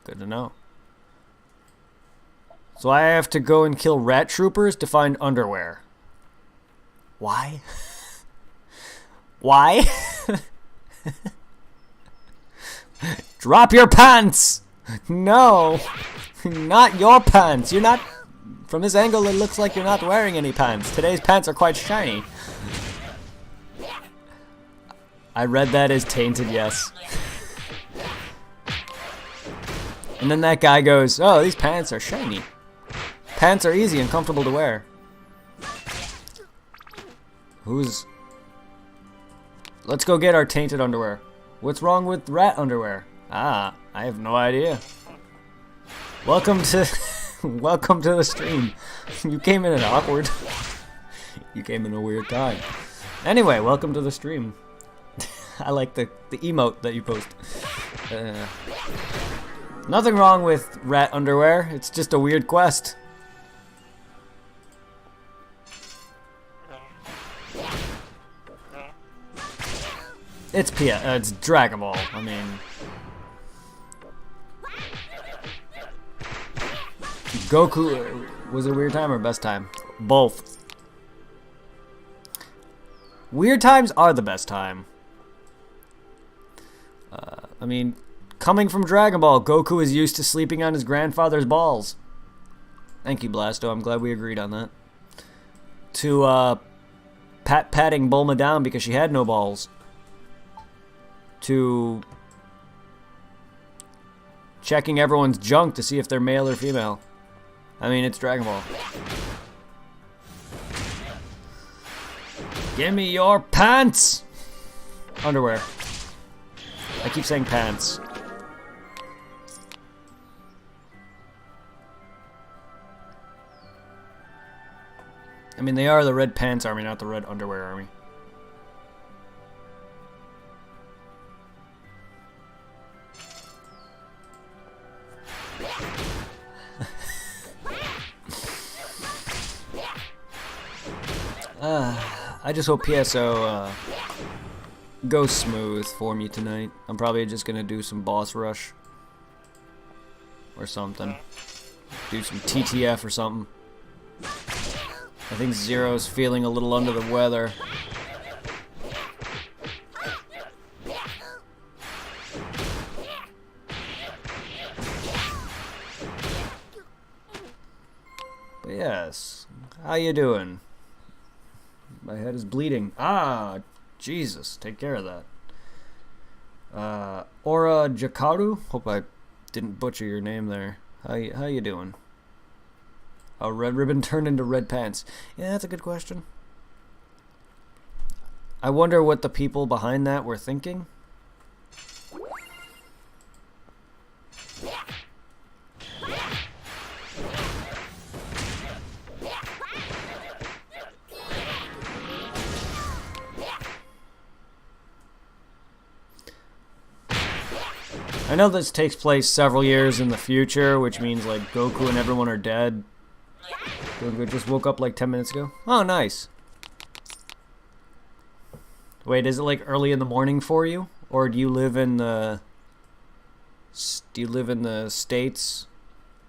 S2: Good to know. So I have to go and kill rat troopers to find underwear. Why? Why? Drop your pants! No! Not your pants! You're not... From this angle, it looks like you're not wearing any pants. Today's pants are quite shiny. I read that as tainted, yes. And then that guy goes, oh, these pants are shiny. Pants are easy and comfortable to wear. Let's go get our tainted underwear. What's wrong with rat underwear? Ah, I have no idea. Welcome to the stream. You came in an awkward. You came in a weird time. Anyway, welcome to the stream. I like the emote that you post. Nothing wrong with rat underwear. It's just a weird quest. It's Dragon Ball. I mean, Goku, was it weird time or best time? Both. Weird times are the best time. I mean, coming from Dragon Ball, Goku is used to sleeping on his grandfather's balls. Thank you, Blasto. I'm glad we agreed on that. To patting Bulma down because she had no balls. To checking everyone's junk to see if they're male or female. I mean, it's Dragon Ball. Give me your pants! Underwear. I keep saying pants. I mean, they are the Red Pants Army, not the Red Underwear Army. I just hope PSO goes smooth for me tonight. I'm probably just gonna do some boss rush or something. Do some TTF or something. I think Zero's feeling a little under the weather. But yes, how you doing? My head is bleeding. Ah, Jesus, take care of that. Aura Jakaru? Hope I didn't butcher your name there. How you doing? A red ribbon turned into red pants. Yeah, that's a good question. I wonder what the people behind that were thinking. I know this takes place several years in the future, which means like Goku and everyone are dead. Goku just woke up like 10 minutes ago. Oh, nice. Wait, is it like early in the morning for you, or do you live in the States?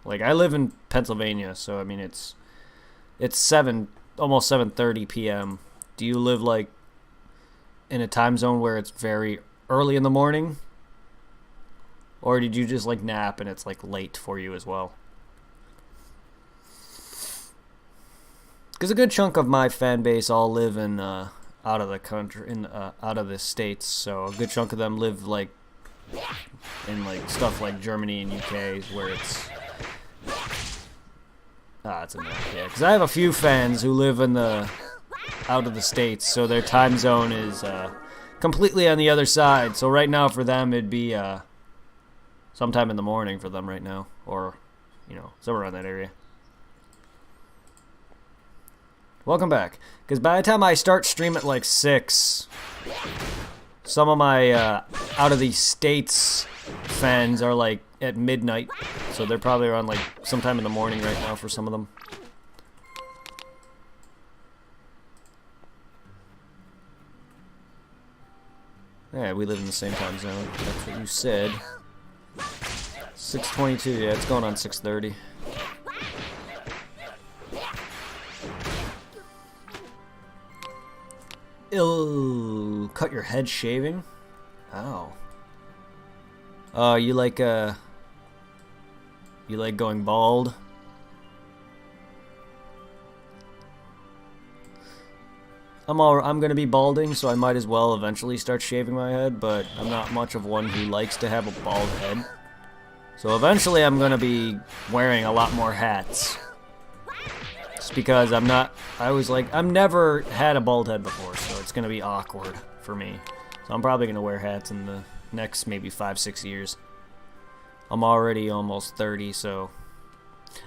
S2: Like I live in Pennsylvania, so I mean it's almost 7:30 p.m. Do you live like in a time zone where it's very early in the morning? Or did you just like nap and it's like late for you as well? Because a good chunk of my fan base all live in out of the country, out of the states. So a good chunk of them live like in like stuff like Germany and UK, where it's it's a no. Yeah, because I have a few fans who live in the out of the states, so their time zone is completely on the other side. So right now for them it'd be sometime in the morning for them right now, or, you know, somewhere around that area. Welcome back. Because by the time I start stream at like 6, some of my out of the states fans are like at midnight. So they're probably around like sometime in the morning right now for some of them. Yeah, we live in the same time zone. That's what you said. 6:22, yeah, it's going on 6:30. Ew, cut your head shaving? Ow. You like going bald? I'm gonna be balding, so I might as well eventually start shaving my head, but I'm not much of one who likes to have a bald head. So eventually I'm gonna be wearing a lot more hats. Just because I've never had a bald head before, so it's gonna be awkward for me. So I'm probably gonna wear hats in the next maybe 5-6 years. I'm already almost 30, so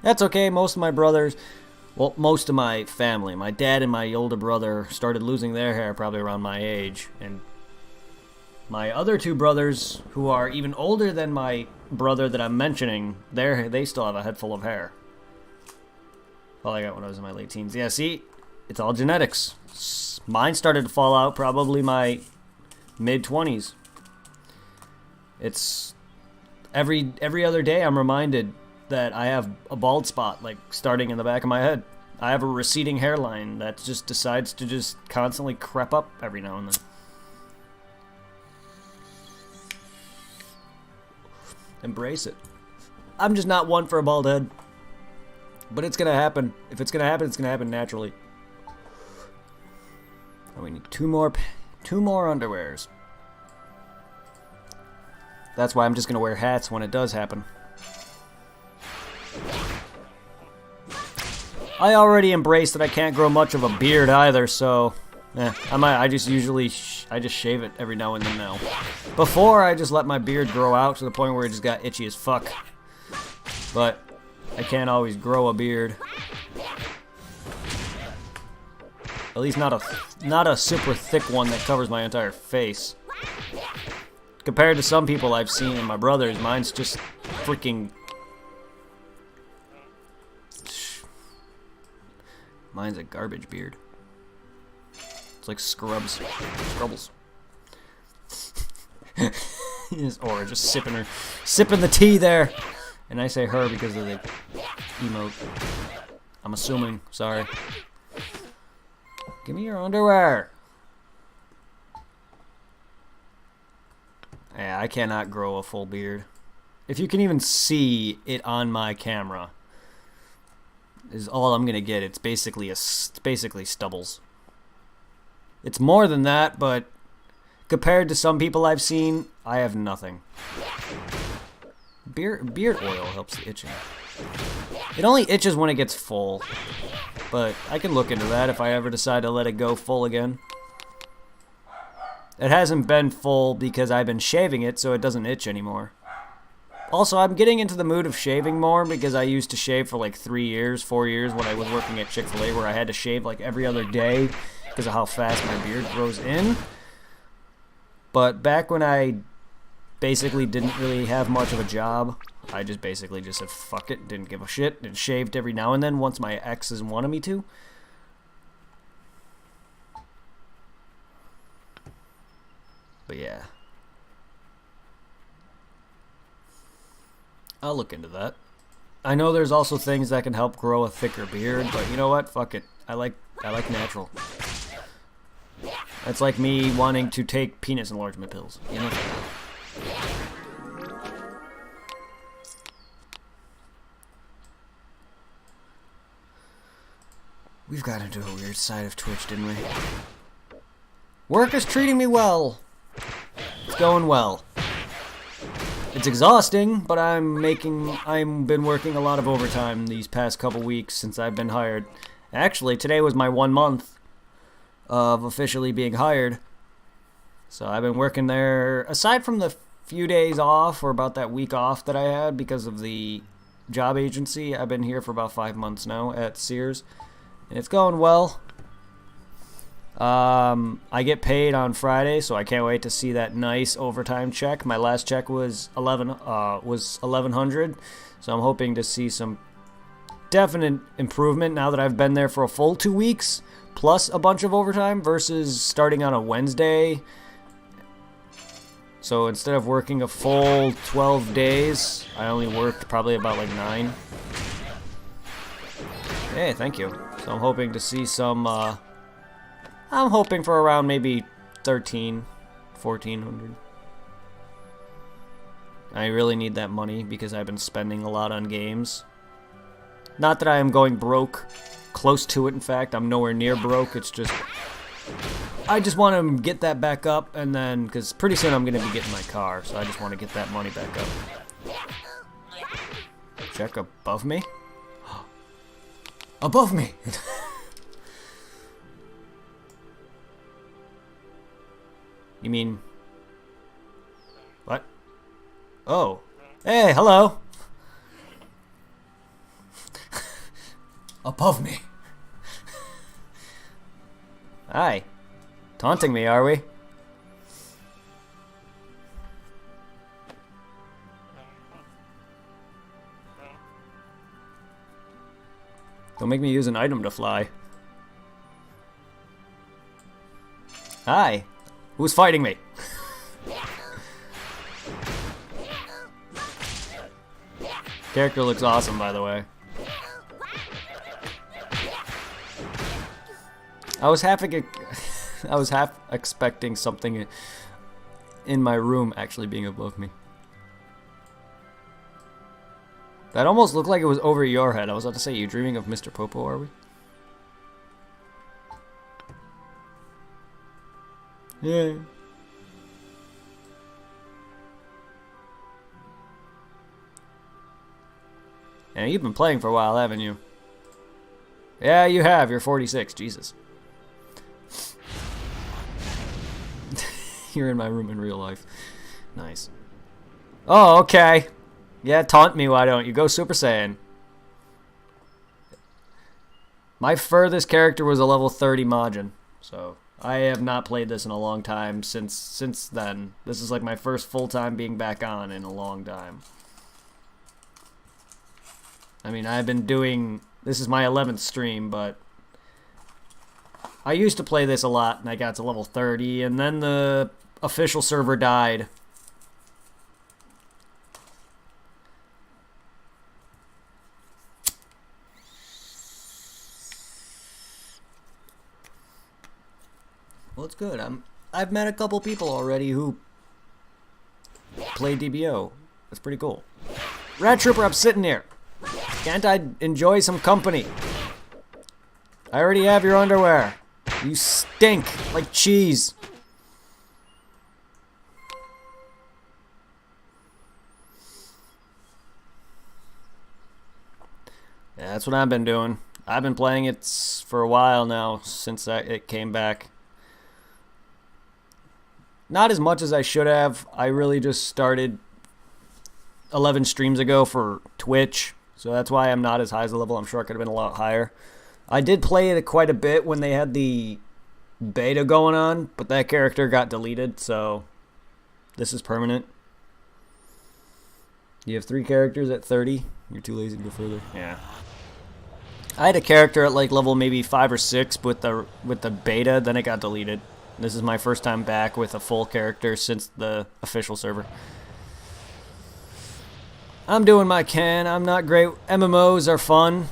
S2: that's okay. Most of my brothers, well, most of my family, my dad and my older brother started losing their hair probably around my age, and My other two brothers, who are even older than my brother that I'm mentioning, they still have a head full of hair. Well, I got when I was in my late teens. Yeah, see? It's all genetics. Mine started to fall out probably my mid-20s. It's every other day I'm reminded that I have a bald spot, like, starting in the back of my head. I have a receding hairline that just decides to just constantly crep up every now and then. Embrace it. I'm just not one for a bald head. But it's gonna happen. If it's gonna happen, it's gonna happen naturally. And we need two more underwears. That's why I'm just gonna wear hats when it does happen. I already embraced that I can't grow much of a beard either, so I just shave it every now and then now. Before, I just let my beard grow out to the point where it just got itchy as fuck. But I can't always grow a beard. At least not a super thick one that covers my entire face. Compared to some people I've seen and my brothers, mine's just freaking... Mine's a garbage beard. It's like Scrubs. Scrubbles. Or just sipping the tea there. And I say her because of the emote. I'm assuming. Sorry. Give me your underwear. Yeah, I cannot grow a full beard. If you can even see it on my camera, is all I'm gonna get. It's basically stubbles. It's more than that, but compared to some people I've seen, I have nothing. Beard oil helps the itching. It only itches when it gets full, but I can look into that if I ever decide to let it go full again. It hasn't been full because I've been shaving it, so it doesn't itch anymore. Also, I'm getting into the mood of shaving more because I used to shave for like 4 years when I was working at Chick-fil-A, where I had to shave like every other day because of how fast my beard grows in. But back when I basically didn't really have much of a job, I just basically just said fuck it, didn't give a shit, and shaved every now and then once my exes wanted me to. But yeah. I'll look into that. I know there's also things that can help grow a thicker beard, but you know what? Fuck it. I like natural. That's like me wanting to take penis enlargement pills. You know? We've got into a weird side of Twitch, didn't we? Work is treating me well. It's going well. It's exhausting, but I've been working a lot of overtime these past couple weeks since I've been hired. Actually, today was my 1 month of officially being hired. So I've been working there, aside from the few days off, or about that week off that I had because of the job agency. I've been here for about 5 months now at Sears, and it's going well. I get paid on Friday, so I can't wait to see that nice overtime check. My last check was $1,100, so I'm hoping to see some definite improvement now that I've been there for a full 2 weeks, plus a bunch of overtime versus starting on a Wednesday. So instead of working a full 12 days, I only worked probably about like 9. Hey, thank you. So I'm hoping to see some, I'm hoping for around maybe 1,400. I really need that money because I've been spending a lot on games. Not that I am going broke. Close to it, in fact. I'm nowhere near broke. It's just... I just want to get that back up, and then... Because pretty soon I'm going to be getting my car, so I just want to get that money back up. Check above me? Above me! You mean... What? Oh. Hey, hello! Above me. Hi. Taunting me, are we? Don't make me use an item to fly. Hi. Who's fighting me? Character looks awesome, by the way. I was half expecting something in my room actually being above me. That almost looked like it was over your head. I was about to say, you dreaming of Mr. Popo, are we? Yeah. And you've been playing for a while, haven't you? Yeah, you have. You're 46. Jesus. You're in my room in real life. Nice. Oh, okay. Yeah, taunt me, why don't you? Go Super Saiyan. My furthest character was a level 30 Majin, so I have not played this in a long time since then. This is like my first full time being back on in a long time. I mean, I've been doing... This is my 11th stream, but... I used to play this a lot, and I got to level 30, and then the official server died. Well, it's good. I've met a couple people already who play DBO. That's pretty cool. Rat Trooper, I'm sitting here. Can't I enjoy some company? I already have your underwear. You stink like cheese. Yeah, that's what I've been doing. I've been playing it for a while now, since it came back. Not as much as I should have. I really just started 11 streams ago for Twitch, so that's why I'm not as high as the level. I'm sure I could have been a lot higher. I did play it quite a bit when they had the beta going on, but that character got deleted, so this is permanent. You have 3 characters at 30. You're too lazy to go further. Yeah. I had a character at like level maybe 5 or 6 with the beta, then it got deleted. This is my first time back with a full character since the official server. I'm doing my can. I'm not great. MMOs are fun.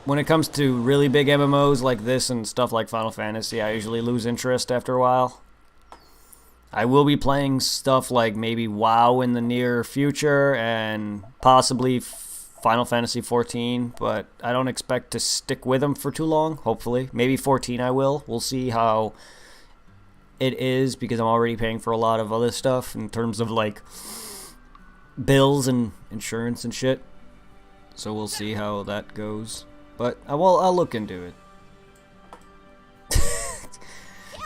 S2: When it comes to really big MMOs like this and stuff like Final Fantasy, I usually lose interest after a while. I will be playing stuff like maybe WoW in the near future and possibly Final Fantasy 14, but I don't expect to stick with them for too long, hopefully. Maybe 14 I will. We'll see how it is, because I'm already paying for a lot of other stuff in terms of like bills and insurance and shit. So we'll see how that goes. But I'll look into it.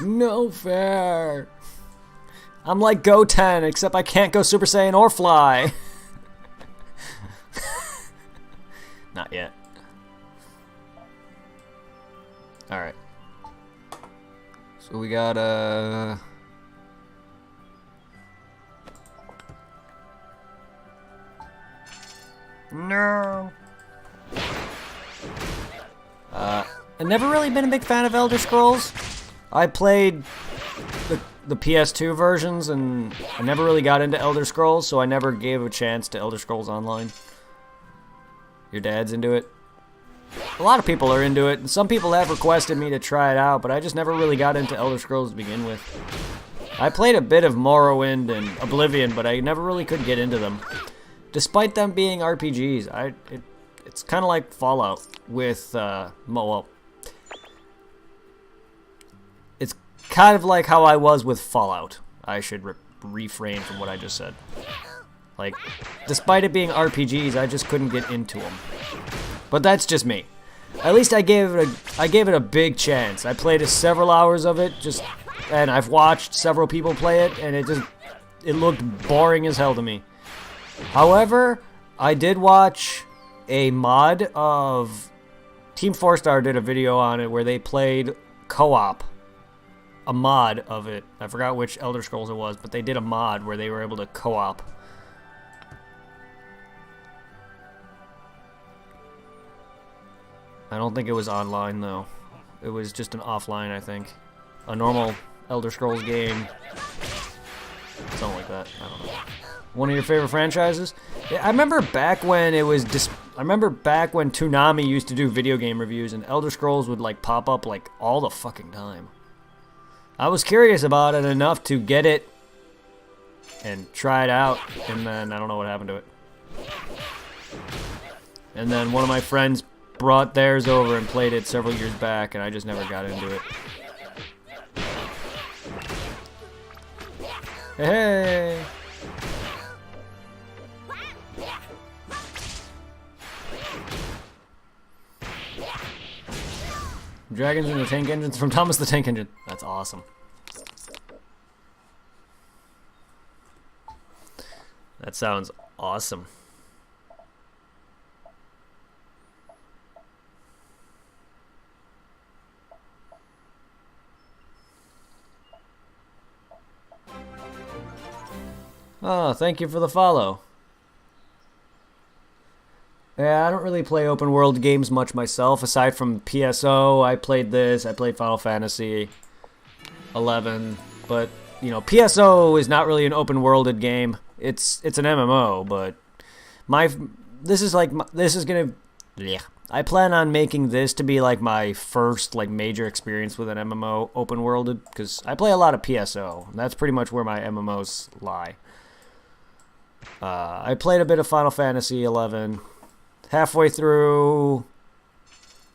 S2: No fair. I'm like Goten, except I can't go Super Saiyan or fly. Not yet. Alright. So we got no. I've never really been a big fan of Elder Scrolls. I played the PS2 versions, and I never really got into Elder Scrolls, so I never gave a chance to Elder Scrolls Online. Your dad's into it? A lot of people are into it, and some people have requested me to try it out, but I just never really got into Elder Scrolls to begin with. I played a bit of Morrowind and Oblivion, but I never really could get into them. Despite them being RPGs, it's kind of like Fallout with, well, it's kind of like how I was with Fallout. I should refrain from what I just said. Like, despite it being RPGs, I just couldn't get into them. But that's just me. At least I gave it a big chance. I played several hours of it, and I've watched several people play it, and it looked boring as hell to me. However, I did watch a mod of Team 4-Star did a video on it where they played co-op. A mod of it. I forgot which Elder Scrolls it was, but they did a mod where they were able to co-op. I don't think it was online though. It was just an offline, I think. A normal Elder Scrolls game. Something like that. I don't know. One of your favorite franchises? Yeah, I remember back when it was I remember back when Toonami used to do video game reviews and Elder Scrolls would like pop up like all the fucking time. I was curious about it enough to get it and try it out, and then I don't know what happened to it. And then one of my friends brought theirs over and played it several years back, and I just never got into it. Hey! Dragons and the Tank Engines from Thomas the Tank Engine. That's awesome. That sounds awesome. Oh, thank you for the follow. Yeah, I don't really play open world games much myself. Aside from PSO, I played this. I played Final Fantasy 11, but you know, PSO is not really an open worlded game. It's an MMO, but this is gonna. Yeah, I plan on making this to be like my first like major experience with an MMO open worlded, because I play a lot of PSO. And that's pretty much where my MMOs lie. I played a bit of Final Fantasy 11. Halfway through,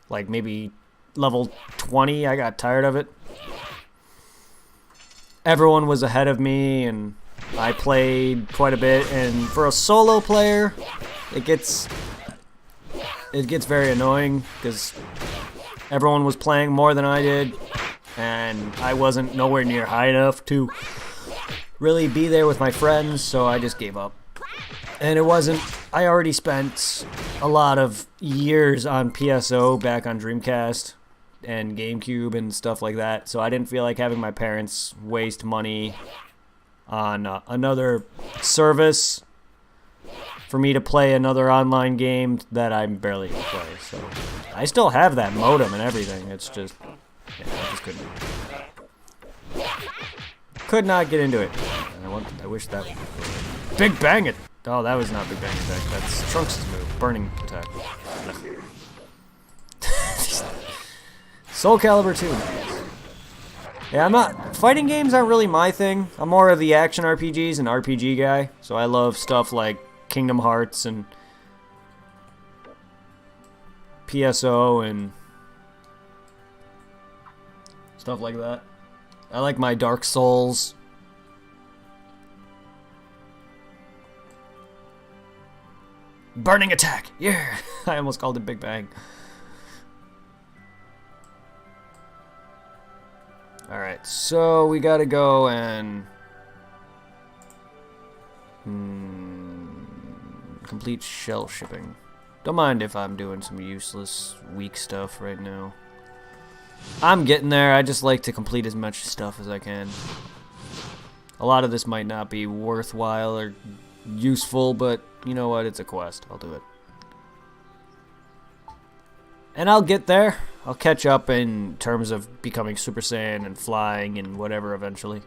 S2: like maybe level 20, I got tired of it. Everyone was ahead of me, and I played quite a bit. And for a solo player, it gets very annoying because everyone was playing more than I did, and I wasn't nowhere near high enough to really be there with my friends, so I just gave up. And it wasn't. I already spent a lot of years on PSO back on Dreamcast and GameCube and stuff like that, so I didn't feel like having my parents waste money on another service for me to play another online game that I'm barely gonna play. So I still have that modem and everything. It's just, yeah, I just could not get into it. I wish that Big Bang it. Oh, that was not Big Bang Attack. That's Trunks' move. Burning Attack. Soul Calibur 2. Yeah, fighting games aren't really my thing. I'm more of the action RPGs and RPG guy. So I love stuff like Kingdom Hearts and PSO and stuff like that. I like my Dark Souls. Burning Attack! Yeah! I almost called it Big Bang. Alright, so we gotta go and complete shell shipping. Don't mind if I'm doing some useless, weak stuff right now. I'm getting there. I just like to complete as much stuff as I can. A lot of this might not be worthwhile or useful, but you know what? It's a quest. I'll do it. And I'll get there. I'll catch up in terms of becoming Super Saiyan and flying and whatever eventually.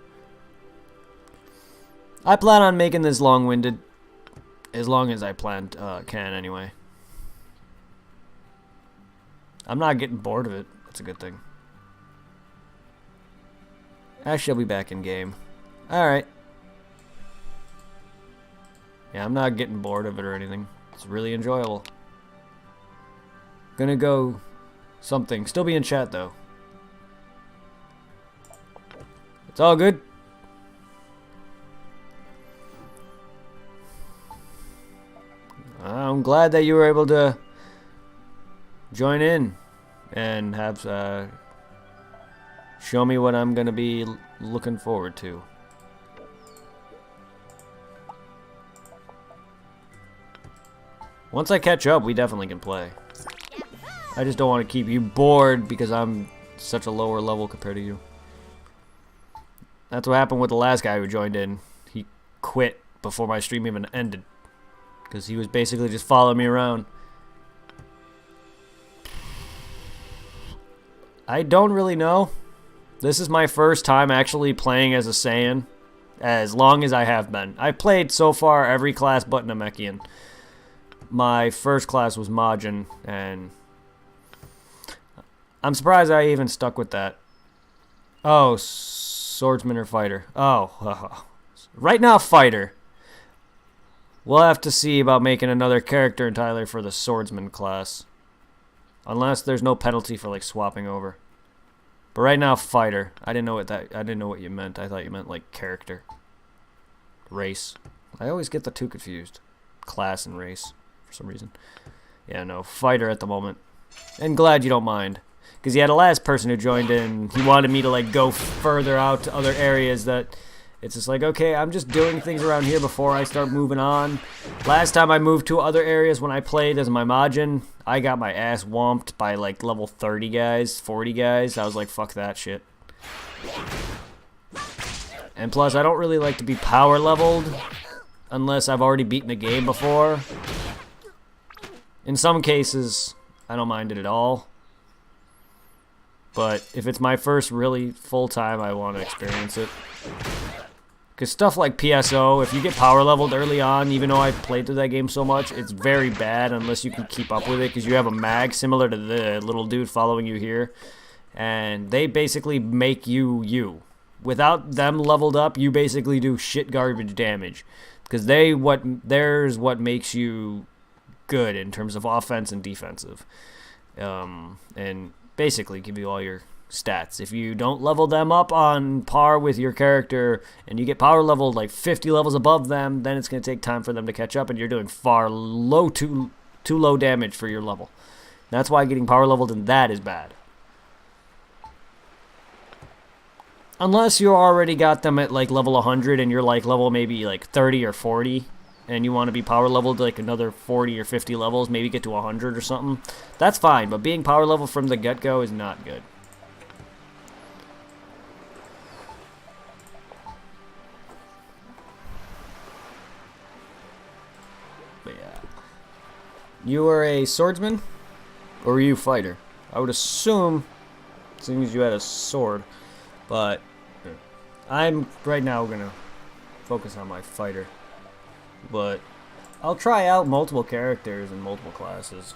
S2: I plan on making this long-winded. As long as I can anyway. I'm not getting bored of it. That's a good thing. I shall be back in game. Alright. Yeah, I'm not getting bored of it or anything. It's really enjoyable. Gonna go something. Still be in chat though. It's all good. I'm glad that you were able to join in and have show me what I'm gonna be looking forward to. Once I catch up, we definitely can play. I just don't want to keep you bored because I'm such a lower level compared to you. That's what happened with the last guy who joined in. He quit before my stream even ended because he was basically just following me around. I don't really know. This is my first time actually playing as a Saiyan, as long as I have been. I've played so far every class but Namekian. My first class was Majin, and I'm surprised I even stuck with that. Oh, swordsman or fighter? Oh, right now fighter. We'll have to see about making another character entirely for the swordsman class. Unless there's no penalty for like swapping over. But right now fighter. I didn't know what you meant. I thought you meant like character. Race. I always get the two confused. Class and race for some reason. Yeah, no, fighter at the moment. And glad you don't mind. Because yeah, the last person who joined in, he wanted me to like go further out to other areas that it's just like, okay, I'm just doing things around here before I start moving on. Last time I moved to other areas when I played as my Majin, I got my ass whomped by like level 30 guys, 40 guys. I was like, fuck that shit. And plus, I don't really like to be power leveled unless I've already beaten the game before. In some cases, I don't mind it at all. But if it's my first really full time, I want to experience it. Because stuff like PSO, if you get power leveled early on, even though I've played through that game so much, it's very bad unless you can keep up with it. Because you have a mag similar to the little dude following you here. And they basically make you you. Without them leveled up, you basically do shit garbage damage. Because there's what makes you good in terms of offense and defensive. And basically give you all your stats. If you don't level them up on par with your character and you get power leveled like 50 levels above them, then it's going to take time for them to catch up and you're doing too low damage for your level. That's why getting power leveled in that is bad. Unless you already got them at like level 100 and you're like level maybe like 30 or 40 and you want to be power leveled to like another 40 or 50 levels, maybe get to 100 or something, that's fine. But being power level from the get-go is not good. But yeah. You were a swordsman? Or were you a fighter? I would assume, seeing as you had a sword. But I'm right now going to focus on my fighter. But I'll try out multiple characters in multiple classes.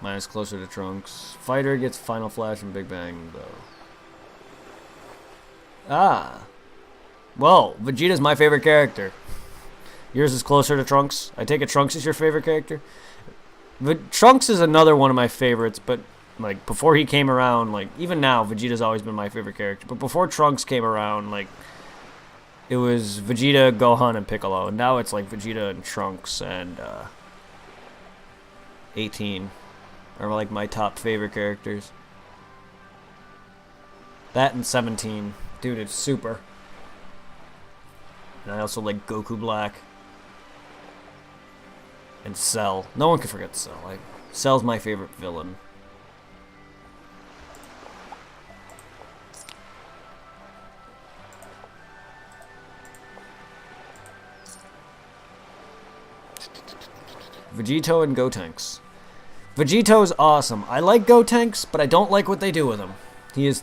S2: Mine is closer to Trunks. Fighter gets Final Flash and Big Bang, though. Ah. Well, Vegeta's my favorite character. Yours is closer to Trunks. I take it Trunks is your favorite character? Trunks is another one of my favorites, but like before he came around, like even now, Vegeta's always been my favorite character. But before Trunks came around, like it was Vegeta, Gohan, and Piccolo. And now it's like Vegeta and Trunks and 18. Are like my top favorite characters. That and 17. Dude, it's super. And I also like Goku Black. And Cell. No one can forget Cell. Like, Cell's my favorite villain. Vegito and Gotenks. Vegito's awesome. I like Gotenks, but I don't like what they do with him. He is...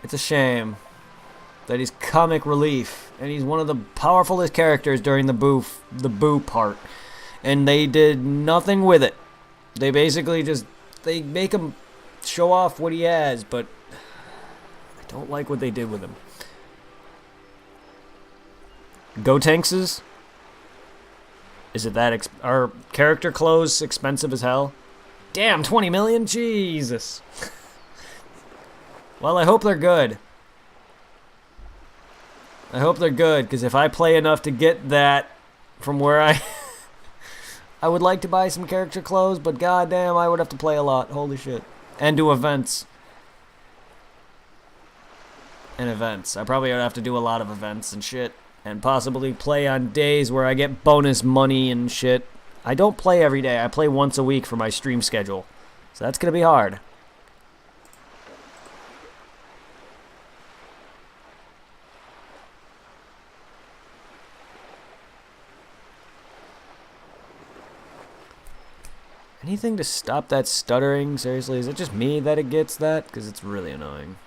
S2: It's a shame that he's comic relief, and he's one of the powerfulest characters during the Boo part. And they did nothing with it. They basically just... They make him show off what he has, but... I don't like what they did with him. Gotenks's? Is it that are character clothes expensive as hell? Damn, 20 million? Jesus. Well, I hope they're good. I hope they're good, because if I play enough to get that from where I... I would like to buy some character clothes, but goddamn, I would have to play a lot. Holy shit. And do events. and events. I probably would have to do a lot of events and shit, and possibly play on days where I get bonus money and shit. I don't play every day. I play once a week for my stream schedule, so that's gonna be hard. Anything to stop that stuttering? Seriously, is it just me that it gets that? Because it's really annoying.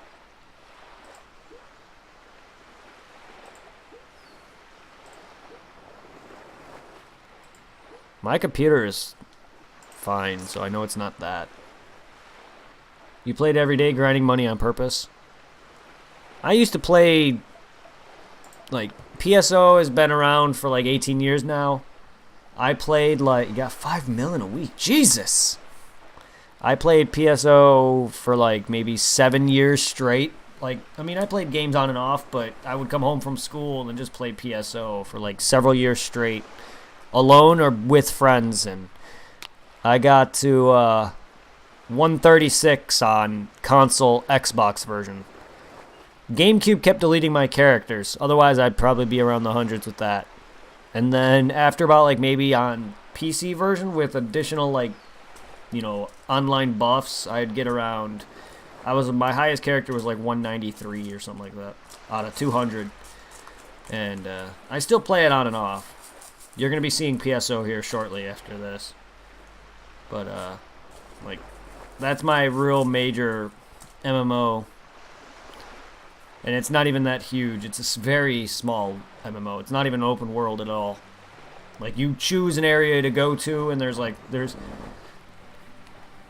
S2: My computer is fine, so I know it's not that. You played every day grinding money on purpose? I used to play, like, PSO has been around for like 18 years now. I played like, you got 5 million a week. Jesus! I played PSO for like maybe 7 years straight. Like, I mean, I played games on and off, but I would come home from school and just play PSO for like several years straight. Alone or with friends. And I got to 136 on console Xbox version. GameCube kept deleting my characters. Otherwise, I'd probably be around the hundreds with that. And then after about like maybe on PC version with additional like, you know, online buffs, I'd get around. My highest character was like 193 or something like that out of 200. And I still play it on and off. You're gonna be seeing PSO here shortly after this. But like that's my real major MMO. And it's not even that huge. It's a very small MMO. It's not even open world at all. Like, you choose an area to go to, and there's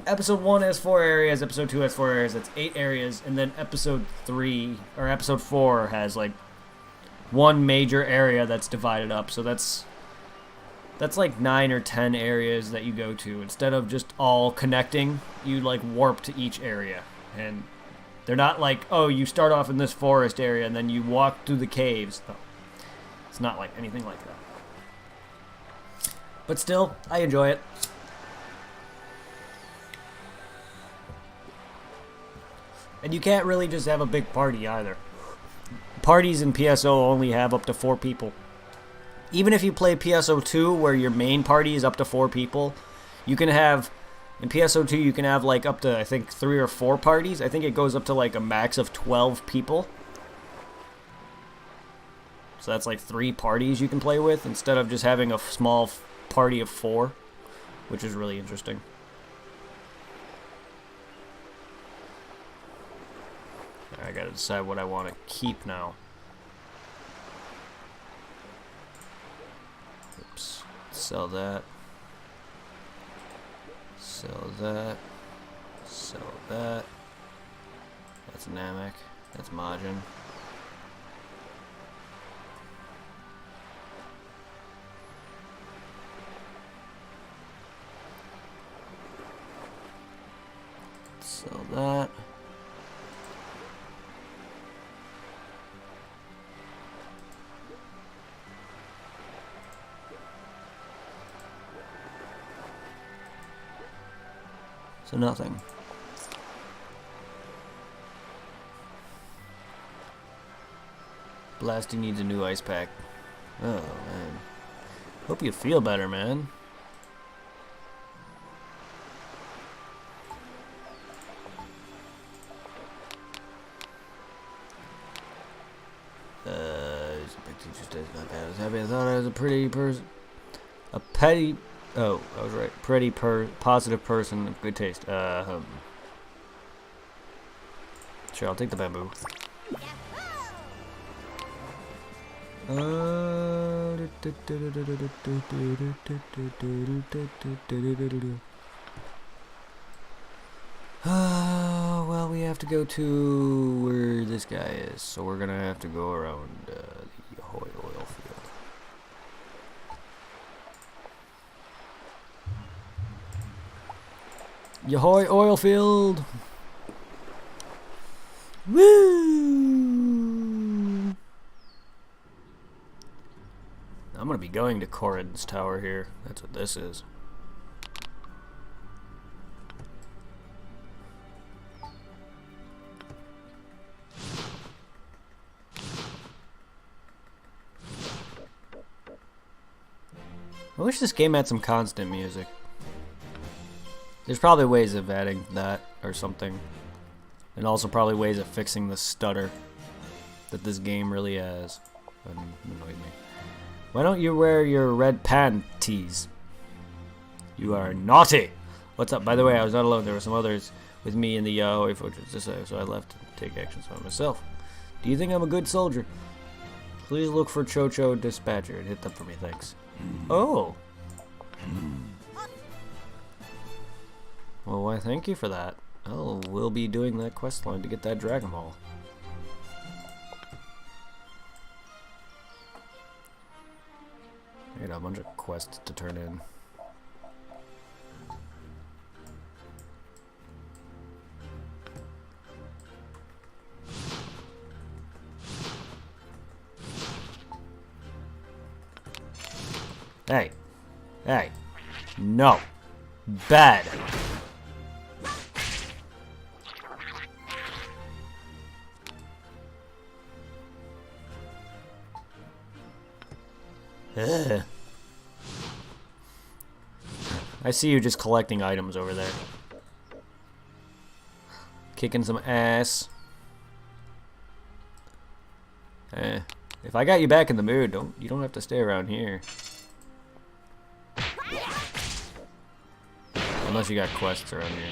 S2: Episode 1 has 4 areas, Episode 2 has 4 areas, that's 8 areas, and then Episode 4 has, like, one major area that's divided up. So that's like 9 or 10 areas that you go to. Instead of just all connecting, you, like, warp to each area. And they're not like, oh, you start off in this forest area and then you walk through the caves. No. It's not like anything like that. But still, I enjoy it. And you can't really just have a big party either. Parties in PSO only have up to 4 people. Even if you play PSO 2 where your main party is up to 4 people, you can have... In PSO2, you can have, like, up to, I think, 3 or 4 parties. I think it goes up to, like, a max of 12 people. So that's, like, 3 parties you can play with, instead of just having a small party of 4, which is really interesting. I gotta decide what I want to keep now. Oops. Sell that. Sell that. Sell that. That's Namek. That's Majin. Sell that. So nothing. Blasty needs a new ice pack. Oh, man. Hope you feel better, man. Just not bad. I was happy. I thought I was a pretty person. A petty... Oh, I was right. Pretty positive person of good taste. Sure, I'll take the bamboo. Well, we have to go to where this guy is, so we're gonna have to go around the Yahoy oil field. Yahoy oil field! Woo! I'm gonna be going to Corrin's tower here. That's what this is. I wish this game had some constant music. There's probably ways of adding that or something. And also probably ways of fixing the stutter that this game really has. That annoyed me. Why don't you wear your red panties? You are naughty! What's up? By the way, I was not alone. There were some others with me in the Yaoi fortress, so I left to take actions by myself. Do you think I'm a good soldier? Please look for Chocho Dispatcher and hit them for me, thanks. Oh! Well, why thank you for that. Oh, we'll be doing that quest line to get that Dragon Ball. I got a bunch of quests to turn in. Hey. Hey. No. Bad. Ugh. I see you just collecting items over there. Kicking some ass. If I got you back in the mood, you don't have to stay around here. Unless you got quests around here.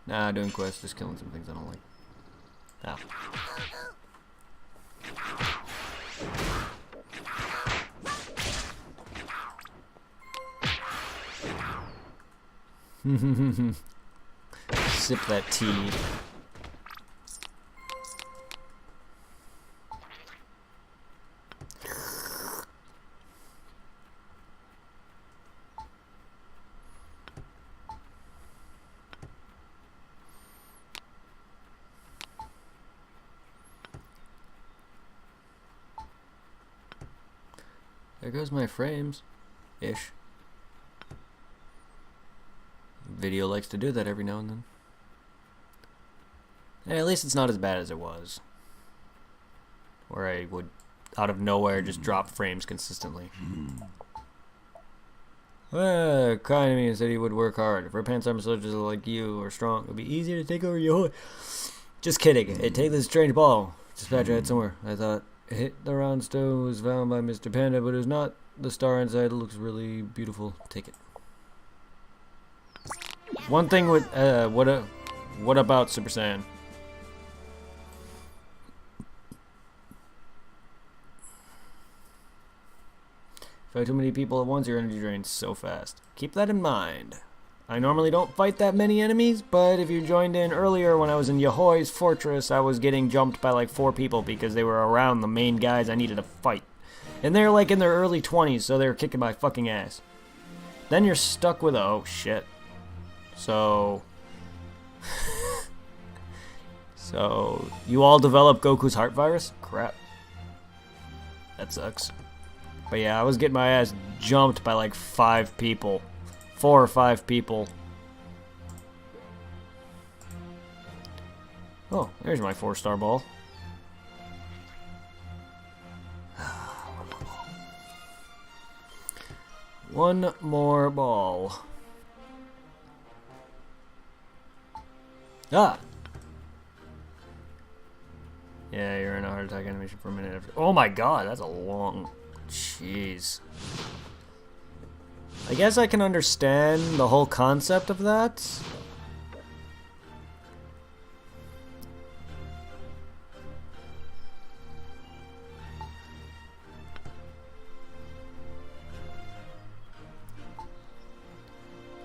S2: Nah, doing quests, just killing some things I don't like. Ah. Sip that tea. There goes my frames. Ish. Video likes to do that every now and then. And at least it's not as bad as it was. Where I would, out of nowhere, just drop frames consistently. Kind of me said he would work hard. For Pansarm soldiers like you are strong, it would be easier to take over your... Just kidding. Hey, take this strange ball. Dispatch it somewhere. I thought... It hit the round stone, was found by Mr. Panda, but it was not. The star inside looks really beautiful. Take it. One thing with what about Super Saiyan? Fight too many people at once, your energy drains so fast. Keep that in mind. I normally don't fight that many enemies, but if you joined in earlier when I was in Yahoi's fortress, I was getting jumped by like 4 people because they were around the main guys I needed to fight. And they're like in their early 20s, so they were kicking my fucking ass. Then you're stuck with oh shit. So... so, you all develop Goku's heart virus? Crap. That sucks. But yeah, I was getting my ass jumped by like 5 people. 4 or 5 people. Oh, there's my 4-star ball. One more ball. Ah! Yeah, you're in a heart attack animation for a minute after. Oh my god, that's a long... Jeez. I guess I can understand the whole concept of that.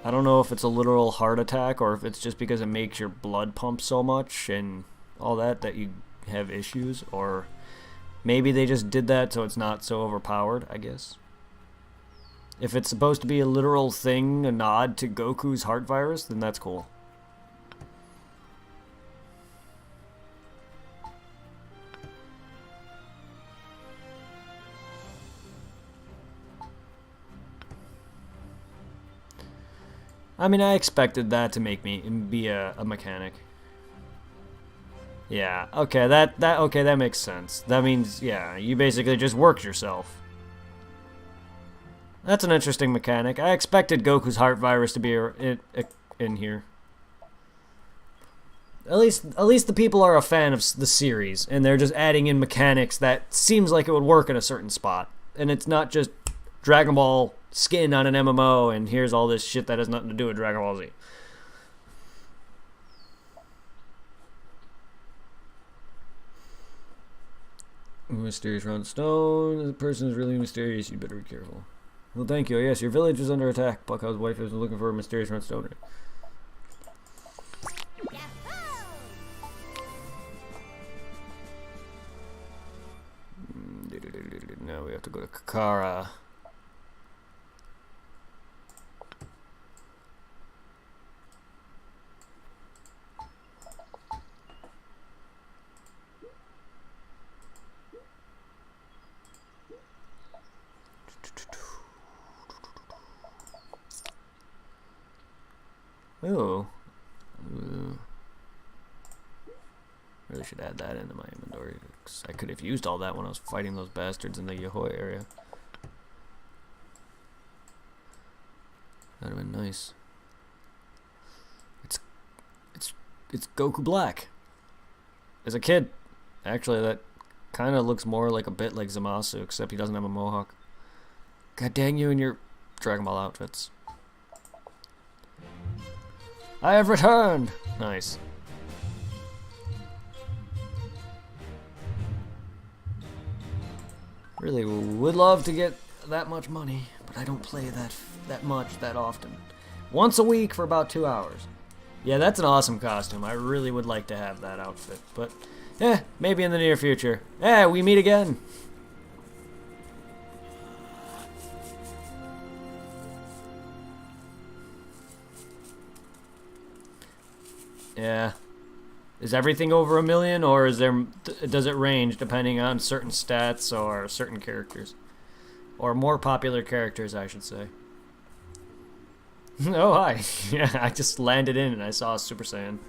S2: I don't know if it's a literal heart attack or if it's just because it makes your blood pump so much and all that you have issues, or maybe they just did that so it's not so overpowered, I guess. If it's supposed to be a literal thing, a nod to Goku's heart virus, then that's cool. I mean, I expected that to make me be a mechanic. Yeah, okay, that makes sense. That means, yeah, you basically just worked yourself. That's an interesting mechanic. I expected Goku's heart virus to be in here. At least the people are a fan of the series, and they're just adding in mechanics that seems like it would work in a certain spot. And it's not just Dragon Ball skin on an MMO, and here's all this shit that has nothing to do with Dragon Ball Z. Mysterious round stone. The person is really mysterious. You better be careful. Well, thank you. Yes, your village is under attack. Buckhouse wife is looking for a mysterious round stone. Now we have to go to Kakara. Oh. Really should add that into my inventory. 'Cause I could have used all that when I was fighting those bastards in the Yahoy area. That'd have been nice. It's Goku Black. As a kid, actually, that kind of looks more like a bit like Zamasu, except he doesn't have a mohawk. God dang you and your Dragon Ball outfits. I have returned! Nice. Really would love to get that much money, but I don't play that much that often. Once a week for about 2 hours. Yeah, that's an awesome costume. I really would like to have that outfit, but maybe in the near future. We meet again. Yeah. Is everything over 1 million, or does it range depending on certain stats or certain characters? Or more popular characters, I should say. Oh, hi. Yeah, I just landed in and I saw a Super Saiyan.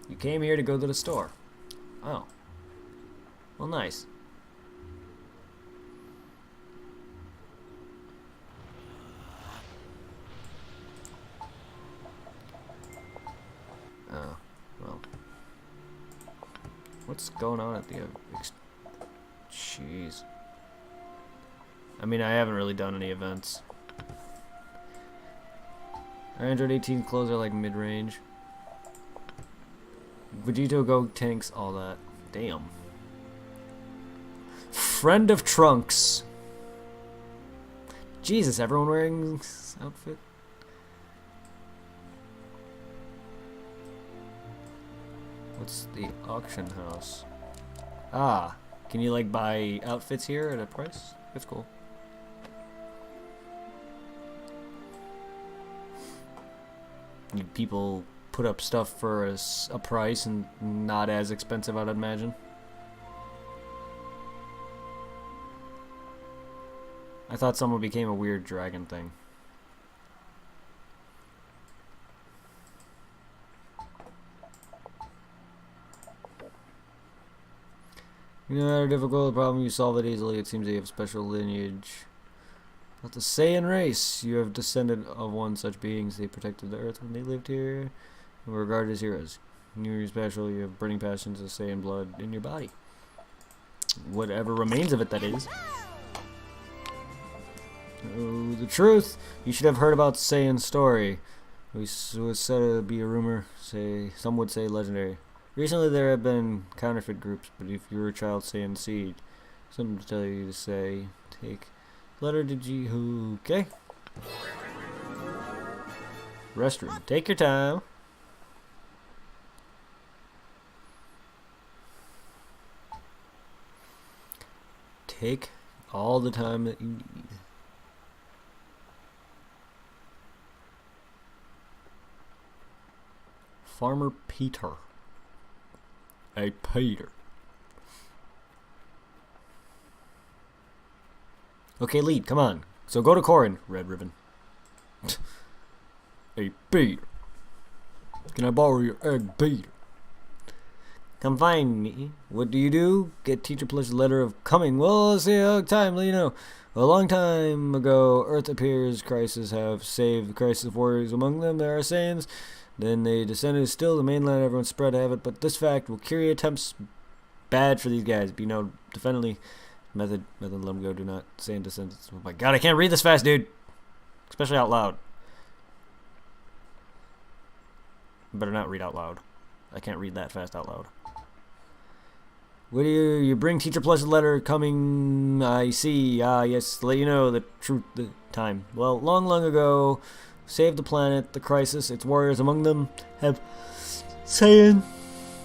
S2: You came here to go to the store. Oh. Well, nice. Oh, well. What's going on at the... Jeez. I mean, I haven't really done any events. Android 18 clothes are like mid-range. Vegito Go tanks, all that. Damn. Friend of Trunks. Jesus, everyone wearing this outfit? What's the auction house? Ah, can you like buy outfits here at a price? That's cool. People put up stuff for a price and not as expensive, I'd imagine. I thought someone became a weird dragon thing. You know how difficult a problem, you solve it easily. It seems that you have special lineage. Not the Saiyan race. You have descended of one such beings. They protected the earth when they lived here and were regarded as heroes. You're special. You have burning passions of Saiyan blood in your body. Whatever remains of it, that is. Oh, the truth. You should have heard about Saiyan's story. It was said to be a rumor. Some would say legendary. Recently there have been counterfeit groups, but if you were a child Saiyan seed, something to tell you to say, take letter to G. Okay. Restroom. Take your time. Take all the time that you need. Farmer Peter. Hey, Peter. Okay, lead, come on. So go to Corin, Red Ribbon. Hey, Peter. Can I borrow your egg, Peter? Come find me. What do? Get Teacher Plush's letter of coming. Well, see how timely, you know. A long time ago, Earth appears. Crisis have saved the crisis of warriors among them. There are Saiyans. Then they descended still the mainland. Everyone spread habit. But this fact will carry attempts bad for these guys. Be known definitely. Method let them go. Do not Saiyan descendants. Oh my god, I can't read this fast, dude. Especially out loud. Better not read out loud. I can't read that fast out loud. What do you bring Teacher Plush's letter coming? I see. Ah, yes, to let you know the truth, the time. Well, long ago, saved the planet, the crisis, its warriors among them have Saiyan.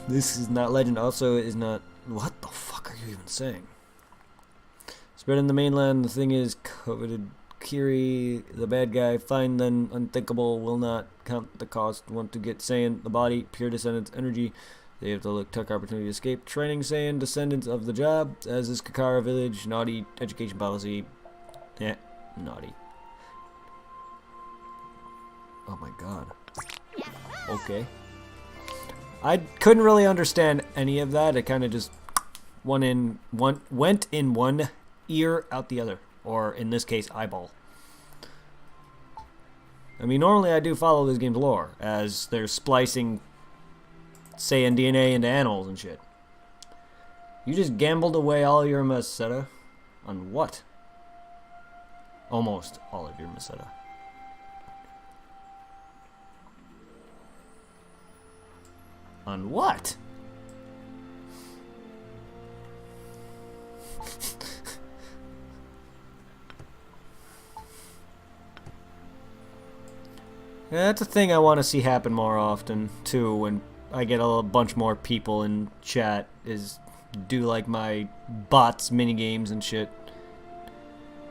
S2: This is not legend. Also, it is not. What the fuck are you even saying? Spread in the mainland. The thing is, coveted Kiri, the bad guy, find then unthinkable, will not count the cost. Want to get Saiyan, the body, pure descendants, energy. They have to took opportunity to escape. Training Saiyan descendants of the job, as is Kakara village. Naughty education policy. Yeah, naughty. Oh my god. Okay. I couldn't really understand any of that. It kind of just went in one ear, out the other. Or, in this case, eyeball. I mean, normally I do follow this game's lore, as they're splicing Saiyan DNA into animals and shit. You just gambled away all your Meseta? On what? Almost all of your Meseta. On what? Yeah, that's a thing I want to see happen more often, too, when I get a bunch more people in chat, is do like my bots minigames and shit.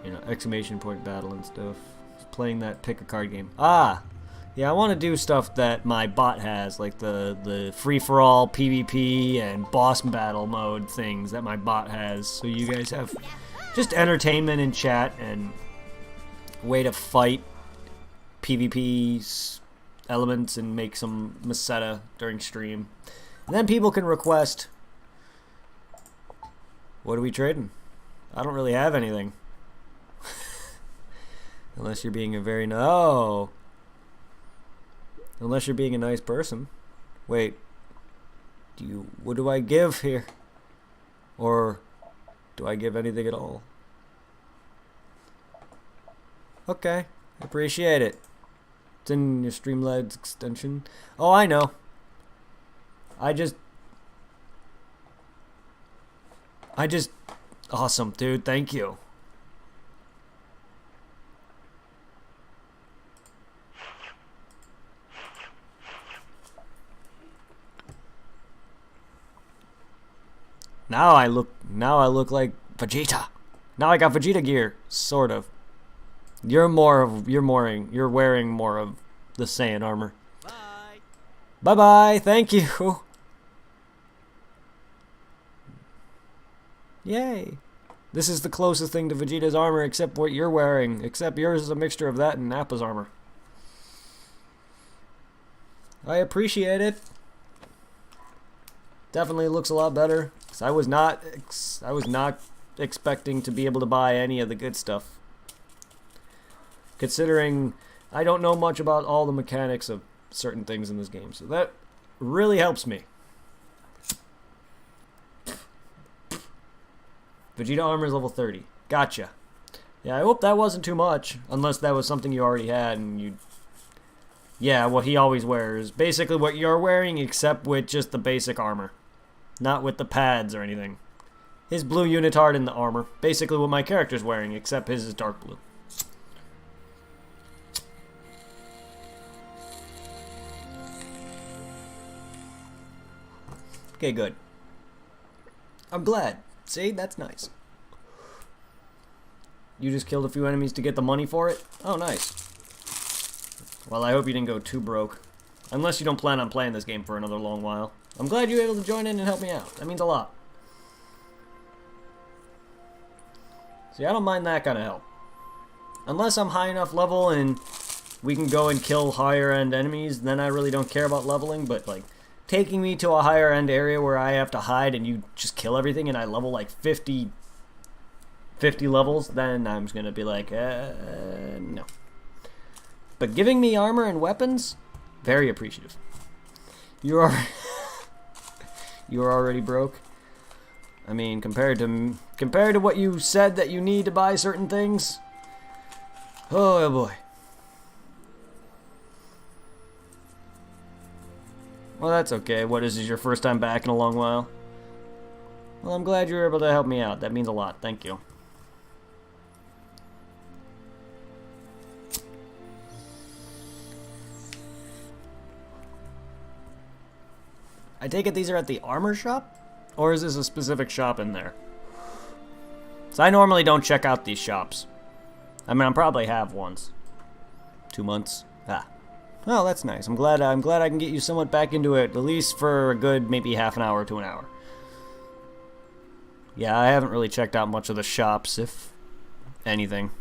S2: You know, exclamation point battle and stuff. Just playing that pick a card game. Ah! Yeah, I want to do stuff that my bot has, like the free-for-all PvP and boss battle mode things that my bot has, so you guys have just entertainment in chat and way to fight PvP elements and make some Meseta during stream. And then people can request, what are we trading? I don't really have anything. Unless you're being a very unless you're being a nice person. Wait. What do I give here? Or do I give anything at all? Okay. Appreciate it. It's in your Streamlabs extension. Oh, I know. Awesome, dude. Thank you. Now I look like Vegeta. Now I got Vegeta gear, sort of. You're wearing more of the Saiyan armor. Bye. Bye-bye. Thank you. Yay. This is the closest thing to Vegeta's armor except what you're wearing. Except yours is a mixture of that and Nappa's armor. I appreciate it. Definitely looks a lot better. 'Cause I was not expecting to be able to buy any of the good stuff. Considering I don't know much about all the mechanics of certain things in this game. So that really helps me. Vegeta armor is level 30. Gotcha. Yeah, I hope that wasn't too much. Unless that was something you already had and you... Yeah, what he always wears. Basically what you're wearing except with just the basic armor. Not with the pads or anything. His blue unitard in the armor. Basically what my character's wearing, except his is dark blue. Okay, good. I'm glad. See, that's nice. You just killed a few enemies to get the money for it? Oh, nice. Well, I hope you didn't go too broke. Unless you don't plan on playing this game for another long while. I'm glad you were able to join in and help me out. That means a lot. See, I don't mind that kind of help. Unless I'm high enough level and we can go and kill higher end enemies, then I really don't care about leveling, but like taking me to a higher end area where I have to hide and you just kill everything and I level like 50 levels, then I'm just gonna be like, no. But giving me armor and weapons, very appreciative. You are already broke. I mean, compared to what you said that you need to buy certain things. Oh boy. Well, that's okay. What is this, your first time back in a long while? Well, I'm glad you were able to help me out. That means a lot. Thank you. I take it these are at the armor shop? Or is this a specific shop in there? So I normally don't check out these shops. I mean, I probably have once. 2 months. Ah. Well, that's nice. I'm glad I can get you somewhat back into it, at least for a good maybe half an hour to an hour. Yeah, I haven't really checked out much of the shops, if anything.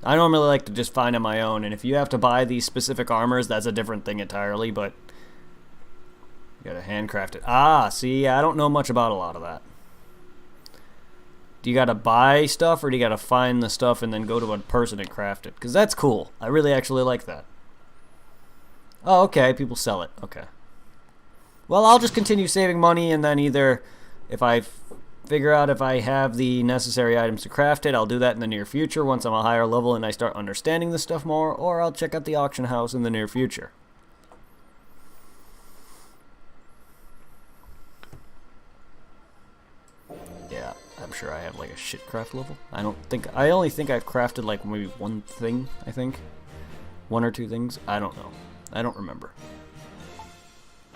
S2: I normally like to just find on my own, and if you have to buy these specific armors, that's a different thing entirely, but you gotta handcraft it. Ah, see, I don't know much about a lot of that. Do you gotta buy stuff, or do you gotta find the stuff and then go to a person and craft it? Because that's cool. I really actually like that. Oh, okay, people sell it. Okay. Well, I'll just continue saving money, and then either if I figure out if I have the necessary items to craft it, I'll do that in the near future once I'm a higher level and I start understanding this stuff more, or I'll check out the auction house in the near future. Yeah, I'm sure I have like a shit craft level. I only think I've crafted like maybe one thing, I think. One or two things. I don't know. I don't remember.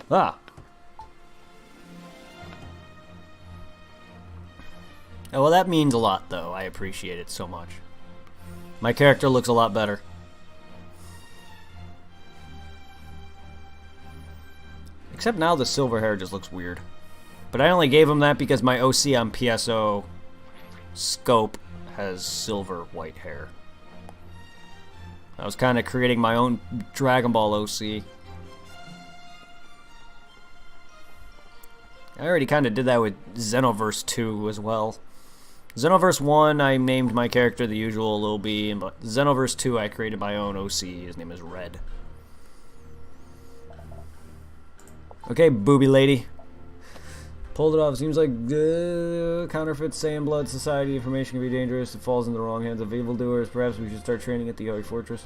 S2: Ah! Oh, well, that means a lot, though. I appreciate it so much. My character looks a lot better. Except now the silver hair just looks weird. But I only gave him that because my OC on PSO scope has silver white hair. I was kind of creating my own Dragon Ball OC. I already kind of did that with Xenoverse 2 as well. Xenoverse 1, I named my character the usual Lil B, but Xenoverse 2, I created my own OC. His name is Red. Okay, booby lady. Pulled it off. Seems like counterfeit Saiyan Blood Society information can be dangerous. It falls in the wrong hands of evildoers. Perhaps we should start training at the Yowie Fortress.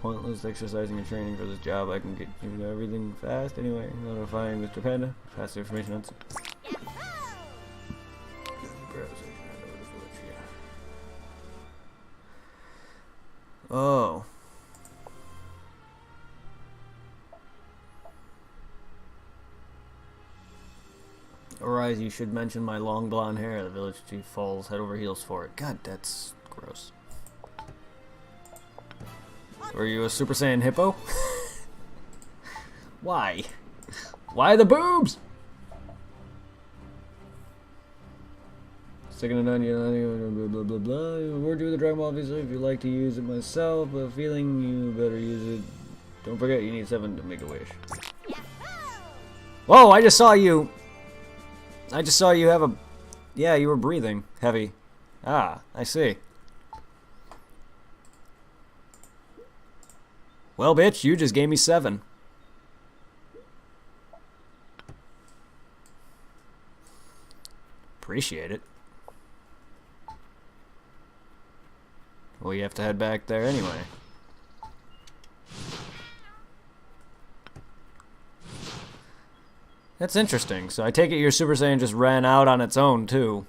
S2: Pointless exercising and training for this job. I can get you to everything fast. Anyway, notifying Mr. Panda. Pass the information on. Oh. Arise, you should mention my long blonde hair. The village chief falls head over heels for it. God, that's gross. Were you a Super Saiyan hippo? Why? Why the boobs? Second and none, blah blah blah blah. Word you with the Dragon Ball, obviously. If you like to use it myself, but feeling you better use it. Don't forget, you need 7 to make a wish. Whoa! I just saw you. I just saw you have a... Yeah, you were breathing heavy. Ah, I see. Well, bitch, you just gave me 7. Appreciate it. Well, you have to head back there anyway. That's interesting. So I take it your Super Saiyan just ran out on its own too.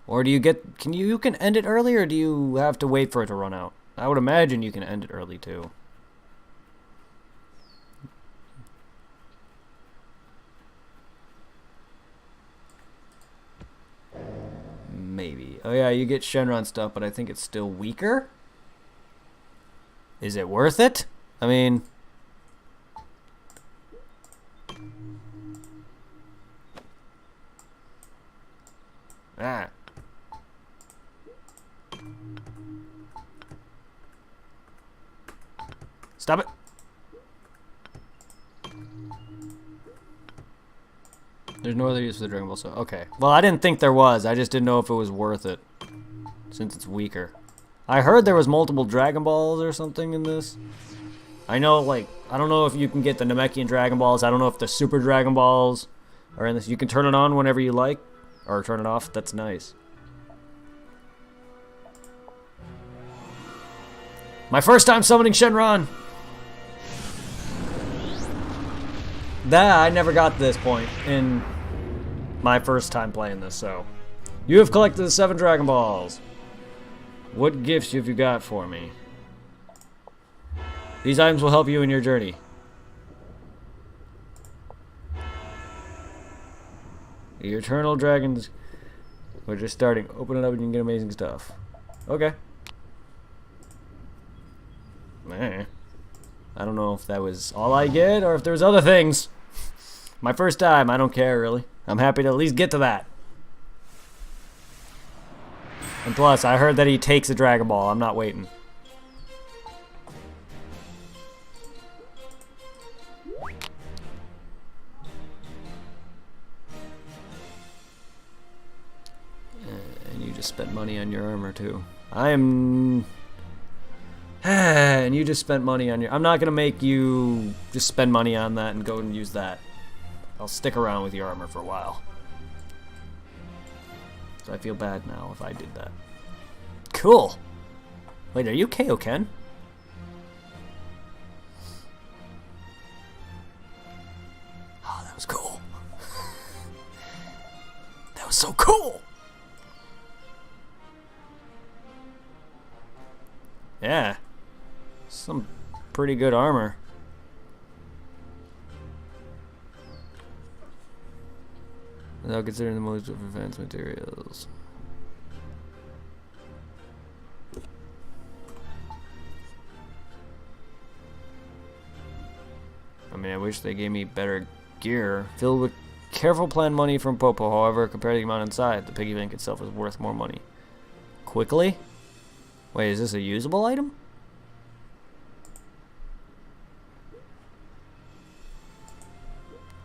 S2: Or do you get... You can end it early, or do you have to wait for it to run out? I would imagine you can end it early too. Maybe. Oh yeah, you get Shenron stuff, but I think it's still weaker. Is it worth it? I mean... Ah. Stop it. There's no other use for the Dragon Ball, so okay. Well, I didn't think there was. I just didn't know if it was worth it, since it's weaker. I heard there was multiple Dragon Balls or something in this. I know, like, I don't know if you can get the Namekian Dragon Balls. I don't know if the Super Dragon Balls are in this. You can turn it on whenever you like, or turn it off. That's nice. My first time summoning Shenron! I never got to this point in my first time playing this, so. You have collected the 7 Dragon Balls. What gifts have you got for me? These items will help you in your journey. The Eternal Dragons. We're just starting. Open it up and you can get amazing stuff. Okay. Man. I don't know if that was all I get or if there was other things. My first time, I don't care really. I'm happy to at least get to that. And plus, I heard that he takes a Dragon Ball. I'm not waiting. And you just spent money on your armor too. I am... And you just spent money on your... I'm not going to make you just spend money on that and go and use that. I'll stick around with your armor for a while. So I feel bad now if I did that. Cool. Wait, are you Kaioken? Oh, that was cool. That was so cool. Yeah. Some pretty good armor. Without considering the most of advanced materials. I mean, I wish they gave me better gear. Filled with careful planned money from Popo, however, compared to the amount inside, the piggy bank itself is worth more money. Quickly? Wait, is this a usable item?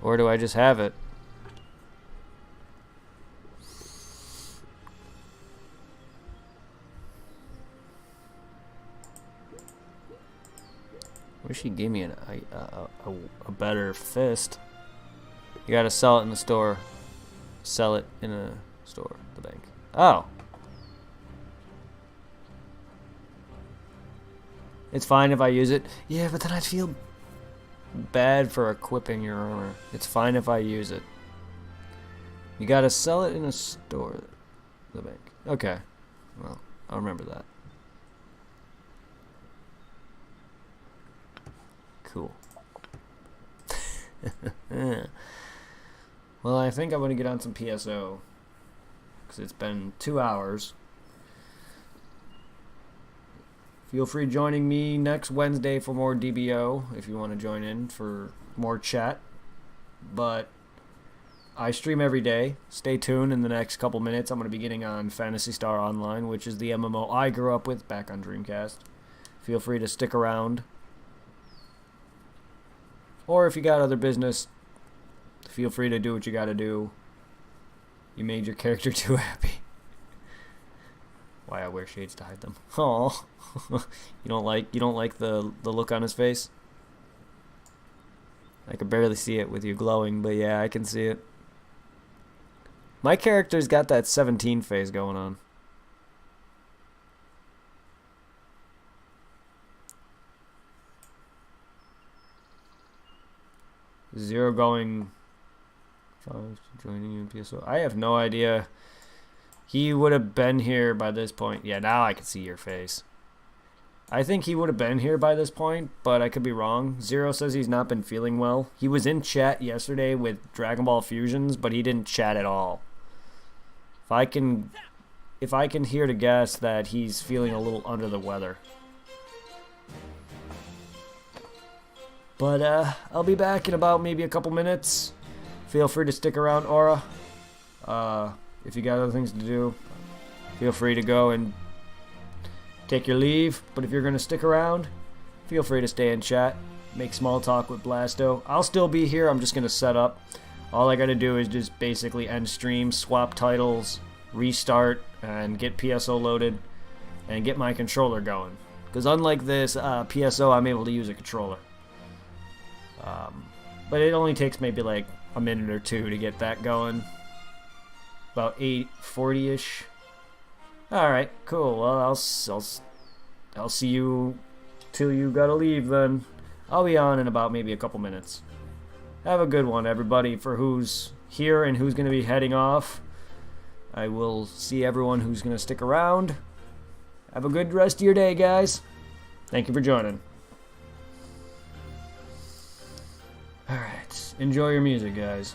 S2: Or do I just have it? Wish he gave me a better fist. You gotta sell it in the store. Sell it in a store, the bank. Oh. It's fine if I use it. Yeah, but then I'd feel bad for equipping your armor. It's fine if I use it. You gotta sell it in a store, the bank. Okay. Well, I'll remember that. Cool. Well, I think I'm going to get on some PSO. Because it's been 2 hours. Feel free joining me next Wednesday for more DBO. If you want to join in for more chat. But I stream every day. Stay tuned in the next couple minutes. I'm going to be getting on Phantasy Star Online, which is the MMO I grew up with back on Dreamcast. Feel free to stick around. Or if you got other business, feel free to do what you gotta do. You made your character too happy. Why I wear shades to hide them. Oh, you don't like the look on his face? I can barely see it with you glowing, but yeah, I can see it. My character's got that 17 face going on. Zero going joining you in PSO. I have no idea. He would have been here by this point. Yeah, now I can see your face. I think he would have been here by this point, but I could be wrong. Zero says he's not been feeling well. He was in chat yesterday with Dragon Ball Fusions, but he didn't chat at all. If I can if I can hear to guess that he's feeling a little under the weather. But I'll be back in about maybe a couple minutes. Feel free to stick around, Aura. If you got other things to do, feel free to go and take your leave. But if you're going to stick around, feel free to stay and chat. Make small talk with Blasto. I'll still be here. I'm just going to set up. All I got to do is just basically end stream, swap titles, restart, and get PSO loaded, and get my controller going. Because unlike this PSO, I'm able to use a controller. But it only takes maybe like a minute or two to get that going. About 8:40ish. All right, cool. Well, I'll see you till you gotta leave then. I'll be on in about maybe a couple minutes. Have a good one, everybody. For who's here and who's gonna be heading off, I will see everyone who's gonna stick around. Have a good rest of your day, guys. Thank you for joining. All right, enjoy your music, guys.